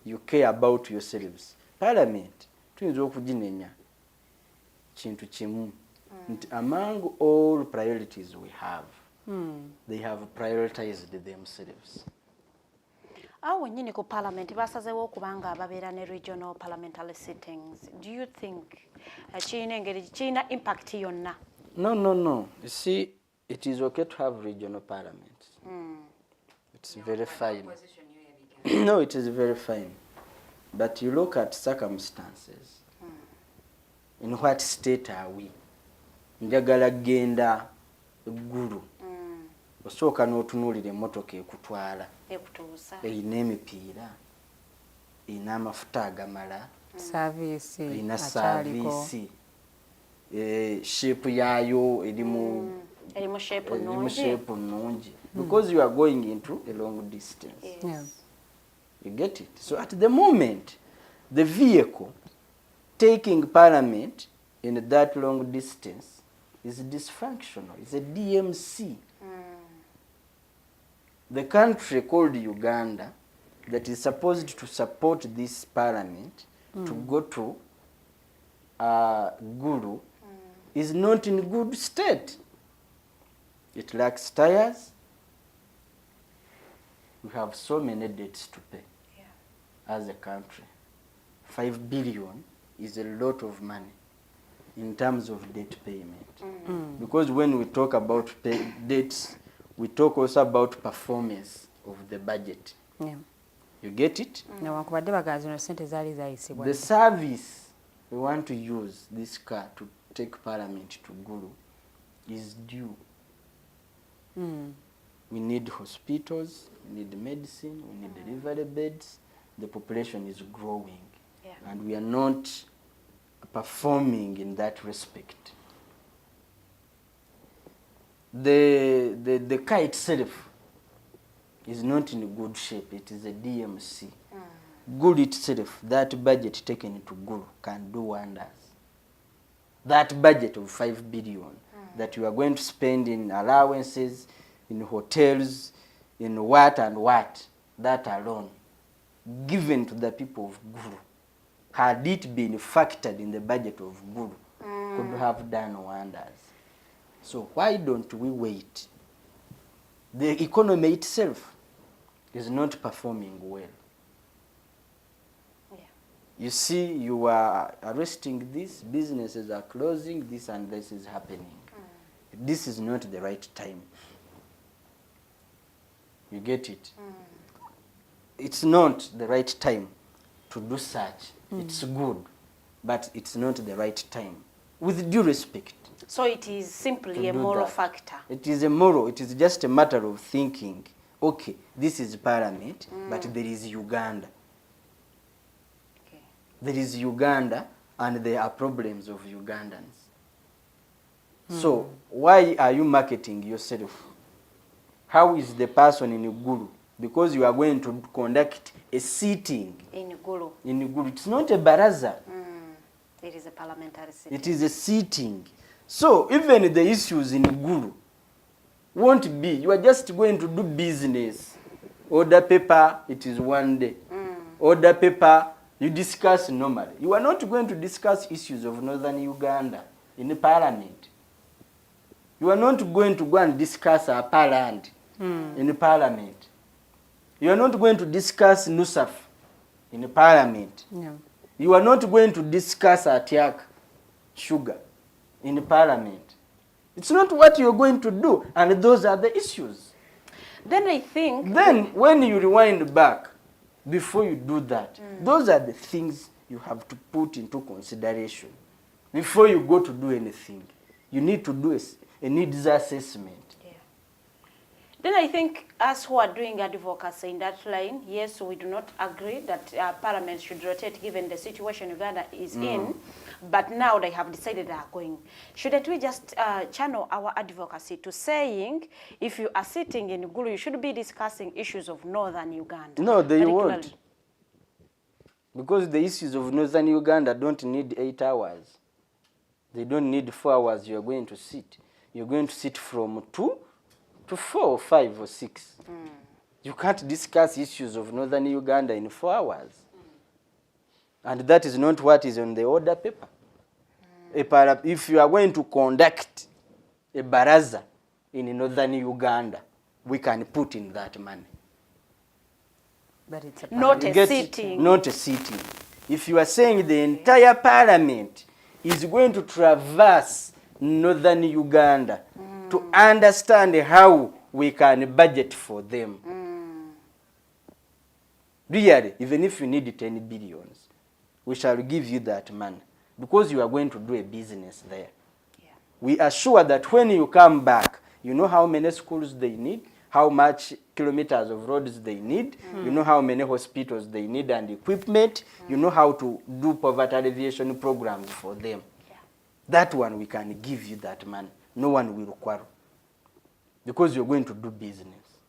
You care about yourselves. Parliament tuyinza okuginenya kintu kimu nti among all priorities we have, they have prioritized themselves. Awo nyini ku parliament basazewo okubanga ababeera ne regional parliamentary sittings. Do you think China impact yonna? No. You see, it is okay to have regional parliaments. It's very fine. No, it is very fine. But you look at circumstances. In what state are we? Njagala genda eggulu. Osooka n'otunuulira emmotoka ekutwala. Eyina emipiira. Eyina amafuta agamala. Eyina saaviisi. Shape yayo erimu shape nnungi. Because you are going into a long distance. You get it? So at the moment, the vehicle taking parliament in that long distance is dysfunctional. It's a DMC. The country called Uganda that is supposed to support this parliament to go to Gulu is not in good state. It lacks tires. We have so many debts to pay as a country. 5 billion is a lot of money in terms of debt payment. Because when we talk about debts, we talk also about performance of the budget. You get it? newankubadde bagamba zino ssente zaali zayisibwa. The service we want to use this car to take Parliament to Gulu is due. We need hospitals, we need medicine, we need delivery beds. The population is growing, and we are not performing in that respect. The car itself is not in good shape. It is a DMC. Gulu itself, that budget taken to Gulu can do wonders. That budget of 5 billion that you are going to spend in allowances, in hotels, in what and what, that alone, given to the people of Gulu, had it been factored in the budget of Gulu, could have done wonders. So why don't we wait? The economy itself is not performing well. You see, you are arresting this, businesses are closing, this and this is happening. This is not the right time. You get it? It's not the right time to do such. It's good, but it's not the right time. With due respect. So it is simply a moral factor. It is a moral, it is just a matter of thinking, okay, this is Parliament, but there is Uganda. There is Uganda, and there are problems of Ugandans. So why are you marketing yourself? How is the person in Gulu? Because you are going to conduct a sitting in Gulu. In Gulu, it's not a baraza. It is a parliamentary sitting. It is a sitting. So even the issues in Gulu won't be. You are just going to do business. Order paper, it is one day. Order paper, you discuss normally. You are not going to discuss issues of northern Uganda in the Parliament. You are not going to go and discuss our land in the Parliament. You are not going to discuss Nusaf in the Parliament. No. You are not going to discuss Atiak sugar in the Parliament. It's not what you're going to do, and those are the issues. Then I think... Then when you rewind back, before you do that, those are the things you have to put into consideration. Before you go to do anything, you need to do a needs assessment. Then I think us who are doing advocacy in that line, yes, we do not agree that Parliament should rotate given the situation Uganda is in, but now they have decided they are going. Shouldn't we just channel our advocacy to saying, if you are sitting in Gulu, you should be discussing issues of northern Uganda? No, they won't. Because the issues of northern Uganda don't need 8 hours. They don't need 4 hours you are going to sit. You're going to sit from 2 to 4 or 5 or 6. You can't discuss issues of northern Uganda in 4 hours. And that is not what is on the order paper. If you are going to conduct a baraza in northern Uganda, we can put in that money. But it's a Not a sitting. Not a sitting. If you are saying the entire Parliament is going to traverse northern Uganda to understand how we can budget for them. Really, even if you need 10 billions, we shall give you that money because you are going to do a business there. We are sure that when you come back, you know how many schools they need, how much kilometers of roads they need, you know how many hospitals they need and equipment, you know how to do poverty alleviation programs for them. That one we can give you that money. No one will quarrel because you're going to do business.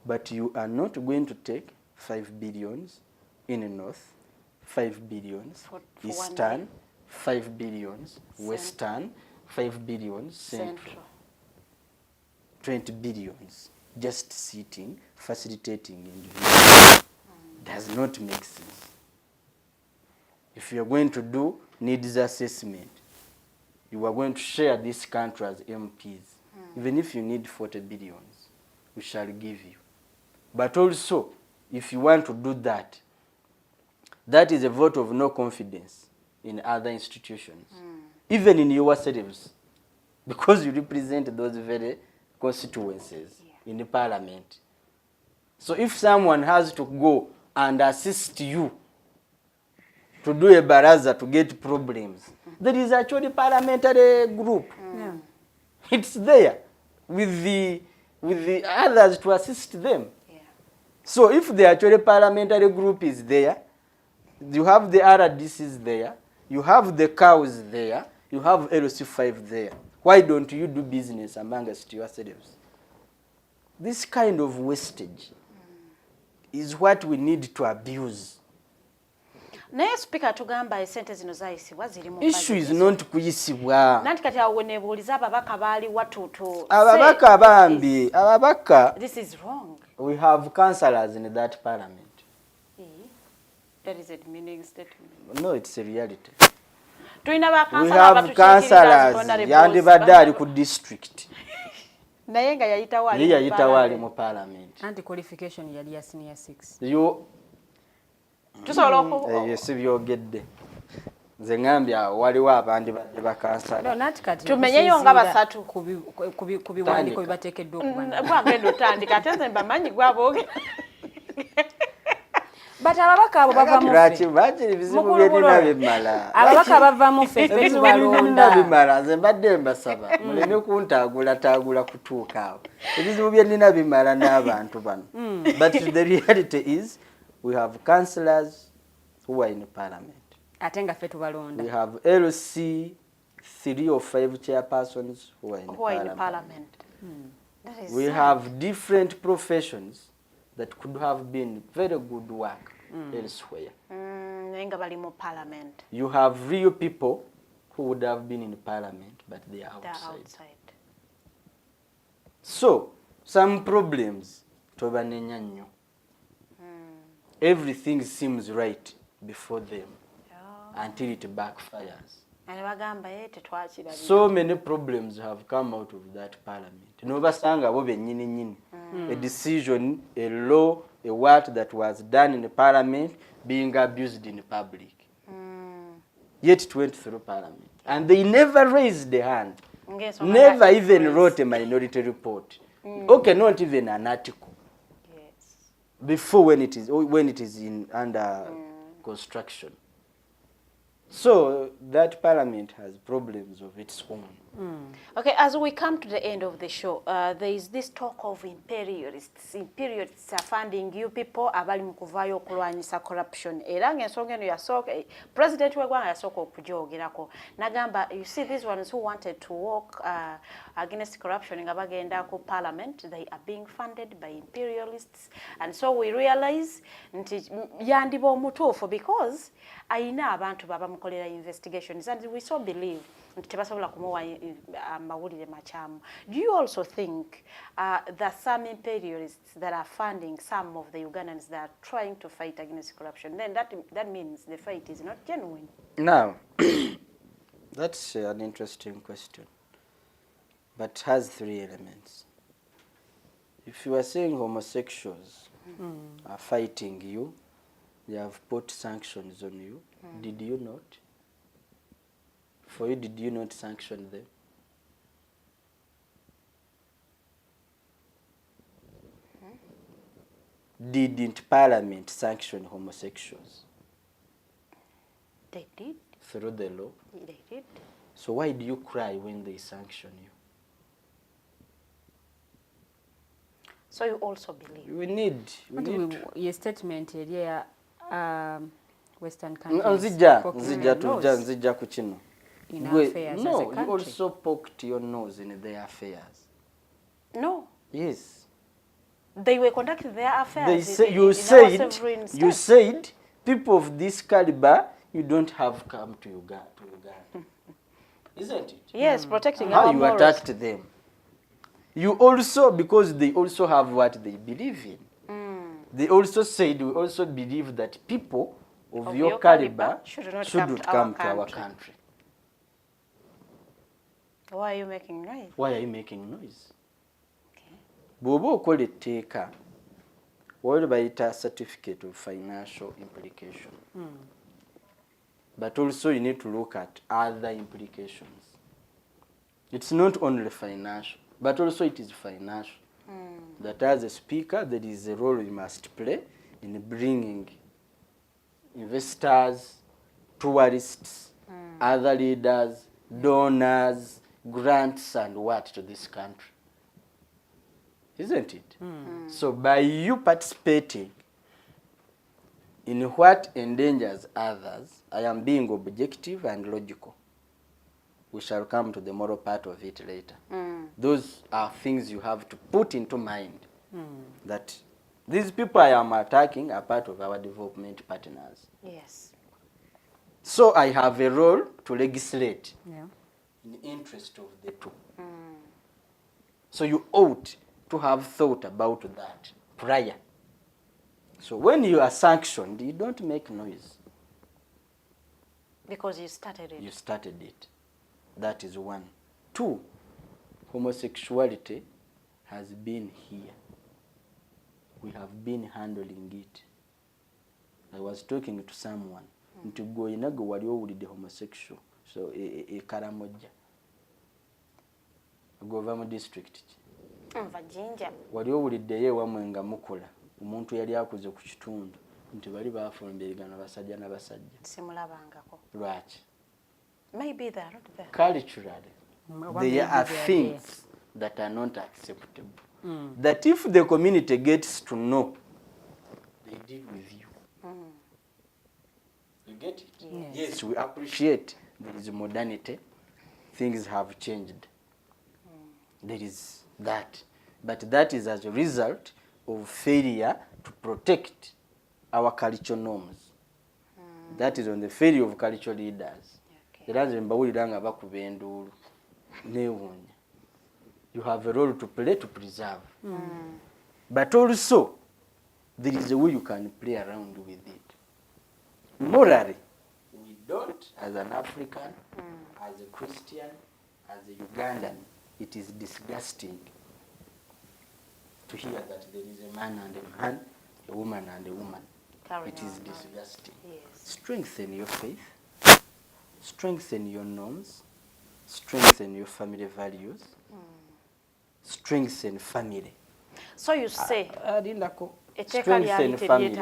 But you are not going to take 5 billions in the north, 5 billions for eastern, 5 billions western, 5 billions central. 20 billions just sitting, facilitating individuals. Does not make sense. If you're going to do needs assessment, you are going to share this country as MPs. Even if you need 40 billions, we shall give you. But also, if you want to do that, that is a vote of no confidence in other institutions, even in yourselves, because you represent those very constituencies in the Parliament. So if someone has to go and assist you to do a baraza to get problems. There is actually parliamentary group. It's there with the others to assist them. So if the actually parliamentary group is there, you have the RDCs there, you have the cows there, you have LC5 there. Why don't you do business amongst yourselves? This kind of wastage is what we need to abuse. Naye speaker tugamba esente zino zayisibwa ziri mu issue is not kuyisibwa. Nanti kati awo nebuuliza ababaka baali watutu. Ababaka bambi, ababaka. This is wrong. We have councillors in that parliament. That is a demeaning statement. No, it's a reality. We have councillors yandibadde ali ku district. Naye nga yayita wali mu parliament. Anti qualification yali ya senior 6. Yo tusobola oku yes byogedde. Nze ngambye waliwo abandi badde bakansala. Tumenyeyo nga basatu ku biwandiiko bibateekeddwa okuba. Bwagenda otandika ate nze mbamanyi gwabooge. But ababaka abo bava mu ffe. Bakiri bizibu byennina bimala. Ababaka bava mu ffe ffe tubalonda. Bimala nze mbadde mbasaba. Muleme kuntaagula kutuuka awo. Ebizibu byennina bimala n'abantu bano. But the reality is we have councillors who are in parliament. Ate nga ffe tubalonda. We have LC 3 or 5 chairpersons who are in parliament. We have different professions that could have been very good work elsewhere. You have real people who would have been in parliament, but they are outside. So, some problems, everything seems right before them until it backfires. So many problems have come out of that parliament. A decision, a law, a what that was done in the parliament being abused in public. Yet it went through parliament. And they never raised the hand. Never even wrote a minority report. Okay, not even an article. Before when it is under construction. So that parliament has problems of its own. Okay, as we come to the end of the show, there is this talk of imperialists. Imperialists are funding you people abali mukuvayo okulwanyisa corruption. Era ng'ensonga eno yasooka President w'eggwanga yasooka okugyogerako. Nagamba, you see these ones who wanted to walk against corruption nga bagenda ku parliament, they are being funded by imperialists. And so we realize nti yandiba omutuufu because ayina abantu baba mukolera investigations and we so believe tebasobola kumuwa amawulire makyamu. Do you also think that some imperialists that are funding some of the Ugandans that are trying to fight against corruption, then that means the fight is not genuine? Now, that's an interesting question, but has 3 elements. If you are saying homosexuals are fighting you, they have put sanctions on you, did you not? For you, did you not sanction them? Didn't Parliament sanction homosexuals? They did. Through the law? They did. So why do you cry when they sanction you? So you also believe? We need your statement here, Western countries. Nzija kuchino. In our affairs as a country. You also poked your nose in their affairs. No. Yes. They were conducting their affairs. They say, you said, people of this caliber, you don't have come to Uganda. Isn't it? Yes, protecting how our you morals. attacked them. You also, because they also have what they believe in. They also said, we also believe that people of your caliber shouldn't come to our country. Why are you making noise? Why are you making noise? Bw'oba okola etteeka waliwo bayita certificate of financial implication. But also you need to look at other implications. It's not only financial, but also it is financial. That as a speaker, there is a role you must play in bringing investors, tourists, other leaders, donors, grants and what to this country. Isn't it? So by you participating in what endangers others, I am being objective and logical. We shall come to the moral part of it later. Those are things you have to put into mind. That these people I am attacking are part of our development partners. Yes. So I have a role to legislate in the interest of the two. So you ought to have thought about that prior. So when you are sanctioned, you don't make noise. Because you started it. You started it. That is one. Two, homosexuality has been here. We have been handling it. I was talking to someone. Nti go inago wali owulidde homosexual. So Karamoja. Go mu district. Vajinja. Wali owulidde ye wamwe nga mukola. Omuntu yali akuze ku kitundu. Nti bali baafumbeeragana basajja n'abasajja. Simulabangako. Lwaki? Maybe they are not there. Culturally, there are things that are not acceptable. That if the community gets to know, they deal with you. You get it? Yes, we appreciate there is modernity. Things have changed. There is that. But that is as a result of failure to protect our cultural norms. That is on the failure of cultural leaders. You have a role to play to preserve. But also, there is a way you can play around with it. Morally, we don't, as an African, as a Christian, as a Ugandan, it is disgusting to hear that there is a man and a man, a woman and a woman. It is disgusting. Yes. Strengthen your faith, strengthen your norms, strengthen your family values, strengthen family. So you say, strengthen family.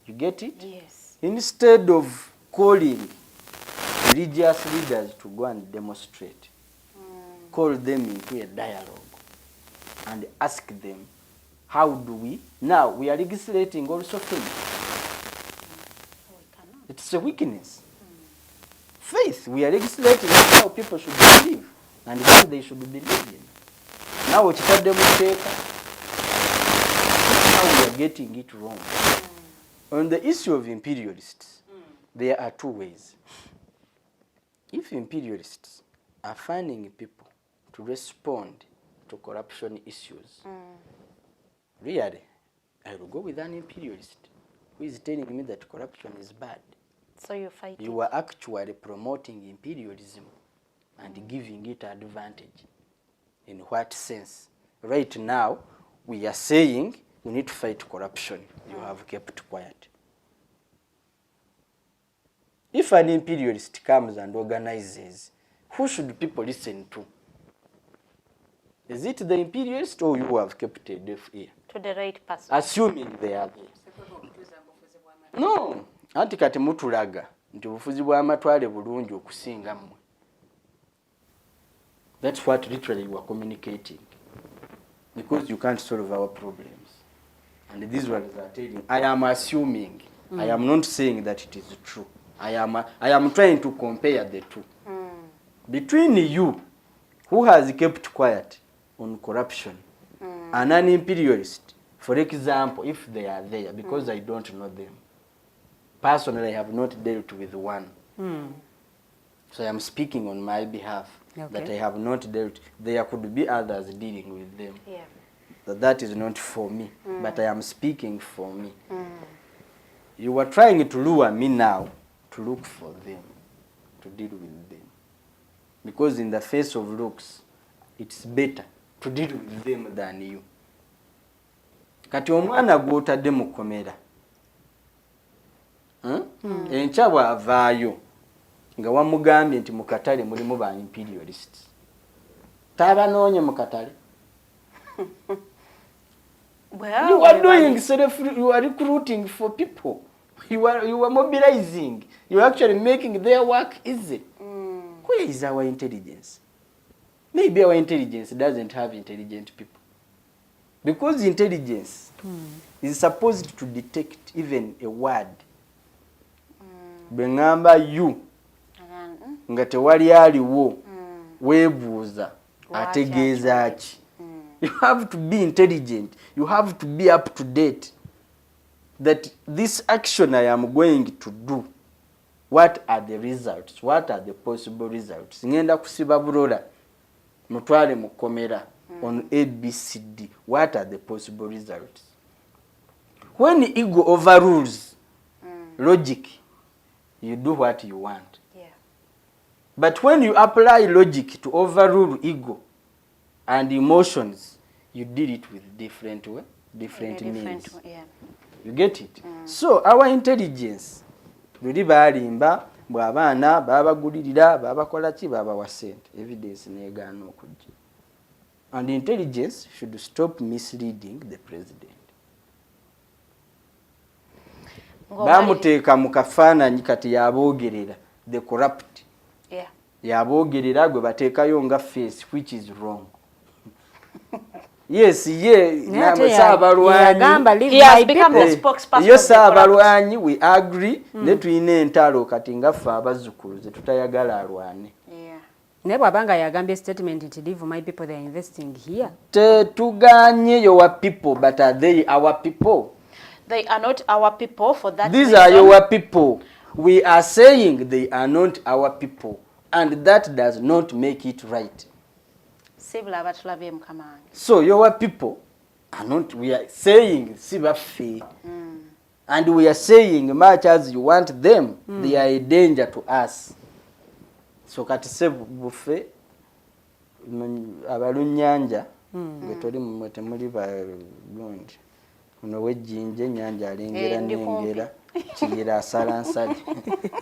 You get it? Yes. Instead of calling religious leaders to go and demonstrate, call them into a dialogue and ask them, how do we? Now, we are legislating also faith. It's a weakness. Faith, we are legislating how people should believe and what they should believe in. Now, what you demonstrate, how we are getting it wrong. On the issue of imperialists, there are two ways. If imperialists are finding people to respond to corruption issues, really, I will go with an imperialist who is telling me that corruption is bad. So you fight You are actually promoting imperialism and giving it advantage. In what sense? Right now, we are saying we need to fight corruption. You have kept quiet. If an imperialist comes and organizes, who should people listen to? Is it the imperialist or you have kept a deaf ear? to the right person. Assuming they are there. No. Anti kati mutulaga nti obufuzi bw'amatwale bulungi okusinga mmwe. That's what literally you are communicating. Because you can't solve our problems. And these ones are telling, I am assuming. I am not saying that it is true. I am trying to compare the two. Between you, who has kept quiet on corruption, and an imperialist, for example, if they are there, because I don't know them. Personally, I have not dealt with one. So I am speaking on my behalf, that I have not dealt. There could be others dealing with them. Yeah. That is not for me, but I am speaking for me. You are trying to lure me now to look for them, to deal with them. Because in the face of looks, it's better to deal with them than you. Kati omwana gw'otadde mu kkomera. Enkya bw'avaayo nga wamugambye nti mu katale mulimu ba imperialists. Tabanoonye mu katale. Well, you are doing you are recruiting for people. You are mobilizing. You are actually making their work easy. Where is our intelligence? Maybe our intelligence doesn't have intelligent people. Because intelligence is supposed to detect even a word. Ngamba you nga tewali aliwo weebuuza ategeeza ki. You have to be intelligent. You have to be up to date. That this action I am going to do, what are the results? What are the possible results? Ngenda kusiba Burora mutwale mukomera on ABCD. What are the possible results? When ego overrules logic, you do what you want. Yeah. But when you apply logic to overrule ego and emotions, you did it with different means. Yeah. You get it? So our intelligence, luli balimba bw'abaana babagulirira babakola ki babawa ssente, evidence neegaana okujja. And intelligence should stop misleading the president. Bamuteeka mu kafaananyi kati yaboogerera, the corrupt. Yeah. Yaboogerera gwe bateekayo nga face, which is wrong. Yes, Saabalwanyi, we agree, ne tuyina entalo kati nga ffe abazzukulu ze tutayagala alwane. Naye bw'abanga yagambye statement nti leave my people they are investing here. Tetuganye your people, but are they our people? They are not our people for that These reason. are your people. We are saying they are not our people, and that does not make it right. So your people are not, we are saying Sibafi, and we are saying much as you want them, they are a danger to us. So kati se bufe abalunyanja ngetoli mmete muli ba gundi uno wejinje nyanja alengera nengera kigira asalansali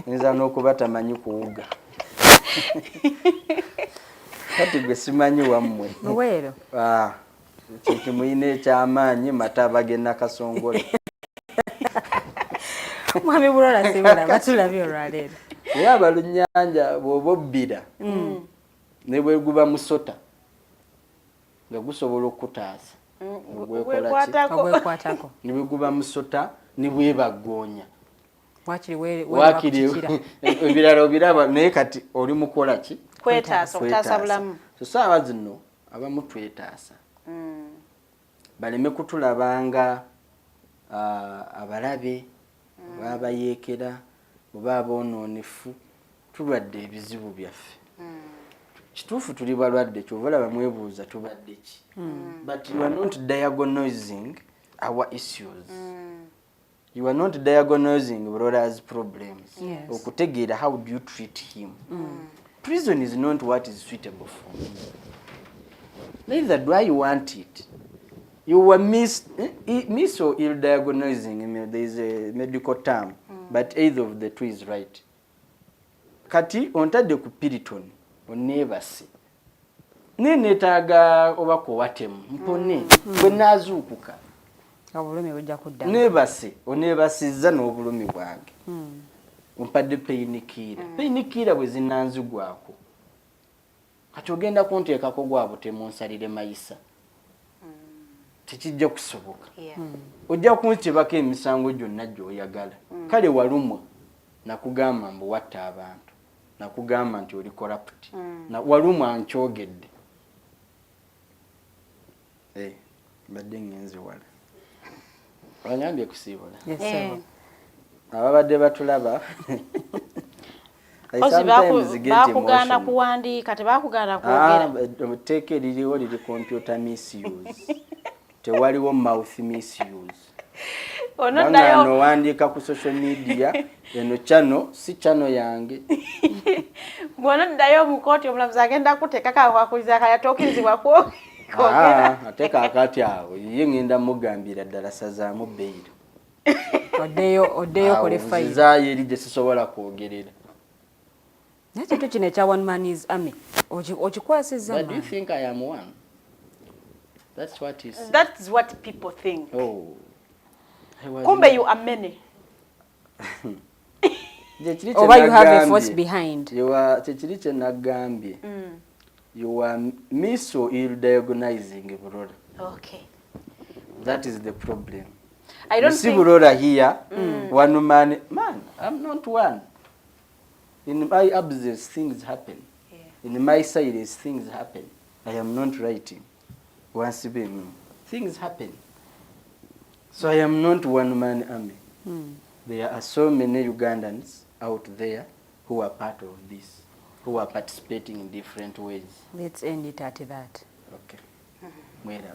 nza n'okubata manyi kuwuga kati gwe simanyi wammwe Muwero kintu muyina ekyamaanyi mata bagenda kasongole Mwami Burora Sibula batulabye olwaleero. Era abalunyanja bw'obobbira ne bwe guba musota nga gusobola okutaasa Obwekwatako. ne bwe guba musota ne bwebagoonya wakiri ebirala obiraba naye kati oli mukola ki kwetaasa okutaasa bulamu. so saawa zino abamu twetaasa baleme kutulabanga abalabe babayeekera oba aboononefu tulwadde ebizibu byaffe. Kituufu tuli balwadde kyova olaba mwebuuza tubadde ki. But you are not diagnosing our issues. You are not diagnosing Burora's problems. Okutegeera how do you treat him. Prison is not what is suitable for me. Neither do I want it. You were miss or ill diagnosing. There is a medical term, but either of the two is right. Kati ontadde ku Piriton onneebase nenetaaga obako watemu mpone bwe naazuukuka obulumi bujja kudda neebase oneebasizza n'obulumi bwange ompadde peyinikiira bwe zinanzigwako kati ogenda kunteekako gwa butemu onsalire mayisa tekijja kusoboka. Ojja kunkebako emisango gyonna gy'oyagala. Kale walumwa nakugamba mbu watta abantu, nakugamba nti oli corrupt, walumwa nkyogedde. Mbadde ngenze wala wanyambye kusiibula ababadde batulaba bakugaana kuwandiika tebakugaana kwogera. Teeka eririwo liri computer misuse. Tewaliwo mouth misuse. Ono wandiika ku social media eno channel si channel yange. Bw'onoddayo mu kkooti omulamuzi agenda kuteekako akwakuliza akayatookirizibwa kwogera. Ate kaakati awo ye ngenda mugambira ddala sazaamu bbeiro. Oddeyo kole fayiro. Nzizaayo eri gye sisobola kwogerera. Naye kintu kino ekya one man is army okikwasizza. But do you think I am one? That's what you said. That's what people think. Oh. Kumbe you are many. Or you have a force behind. You are Chechiriche Nagambie. You are miso ill-diagnosing Burora. Okay. That is the problem. I don't you see think... Burora here, one man, I'm not one. In my absence, things happen. Yeah. In my silence, things happen. I am not writing. Once again, things happen. So I am not one-man army. There are so many Ugandans out there who are part of this, who are participating in different ways. Let's end it at that. Okay. Mwera.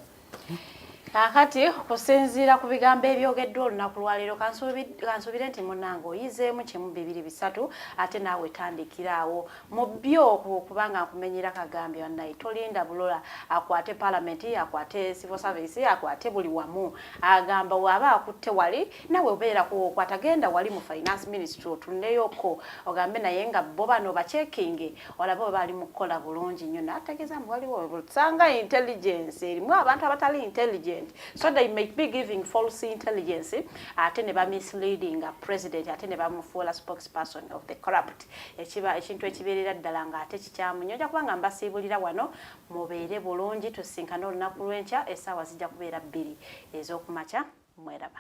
Kakati kusinziira ku bigambo ebyogeddwa olunaku lwaleero kansuubire nti munnange oyizeemu kimu bibiri bisatu ate naawe tandikiraawo mu byo kubanga nkumenyera kagambi wannaye tolinda Burora akwate palamenti akwate civil service akwate buli wamu agamba waba akutte wali nawe obeera kwa tagenda wali mu finance ministry otuneyoko ogambe naye nga bo bano bacekinge olaba bali mu kukola bulungi nnyo n'ategeeza mbu waliwo sanga intelligence erimu abantu abatali intelligent. So they may be giving false intelligence ate ne ba misleading a president ate ne bamufuula spokesperson of the corrupt ekintu ekibeerera ddala nga ate kikyamunyo ojja kubanga mbasiibulira wano mubeere bulungi tusinkana olunaku lw'enkya essaawa zijja kubeera 2 ez'okumakya mweraba.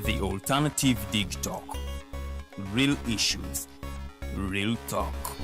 The Alternative Dig Talk. Real issues, real talk.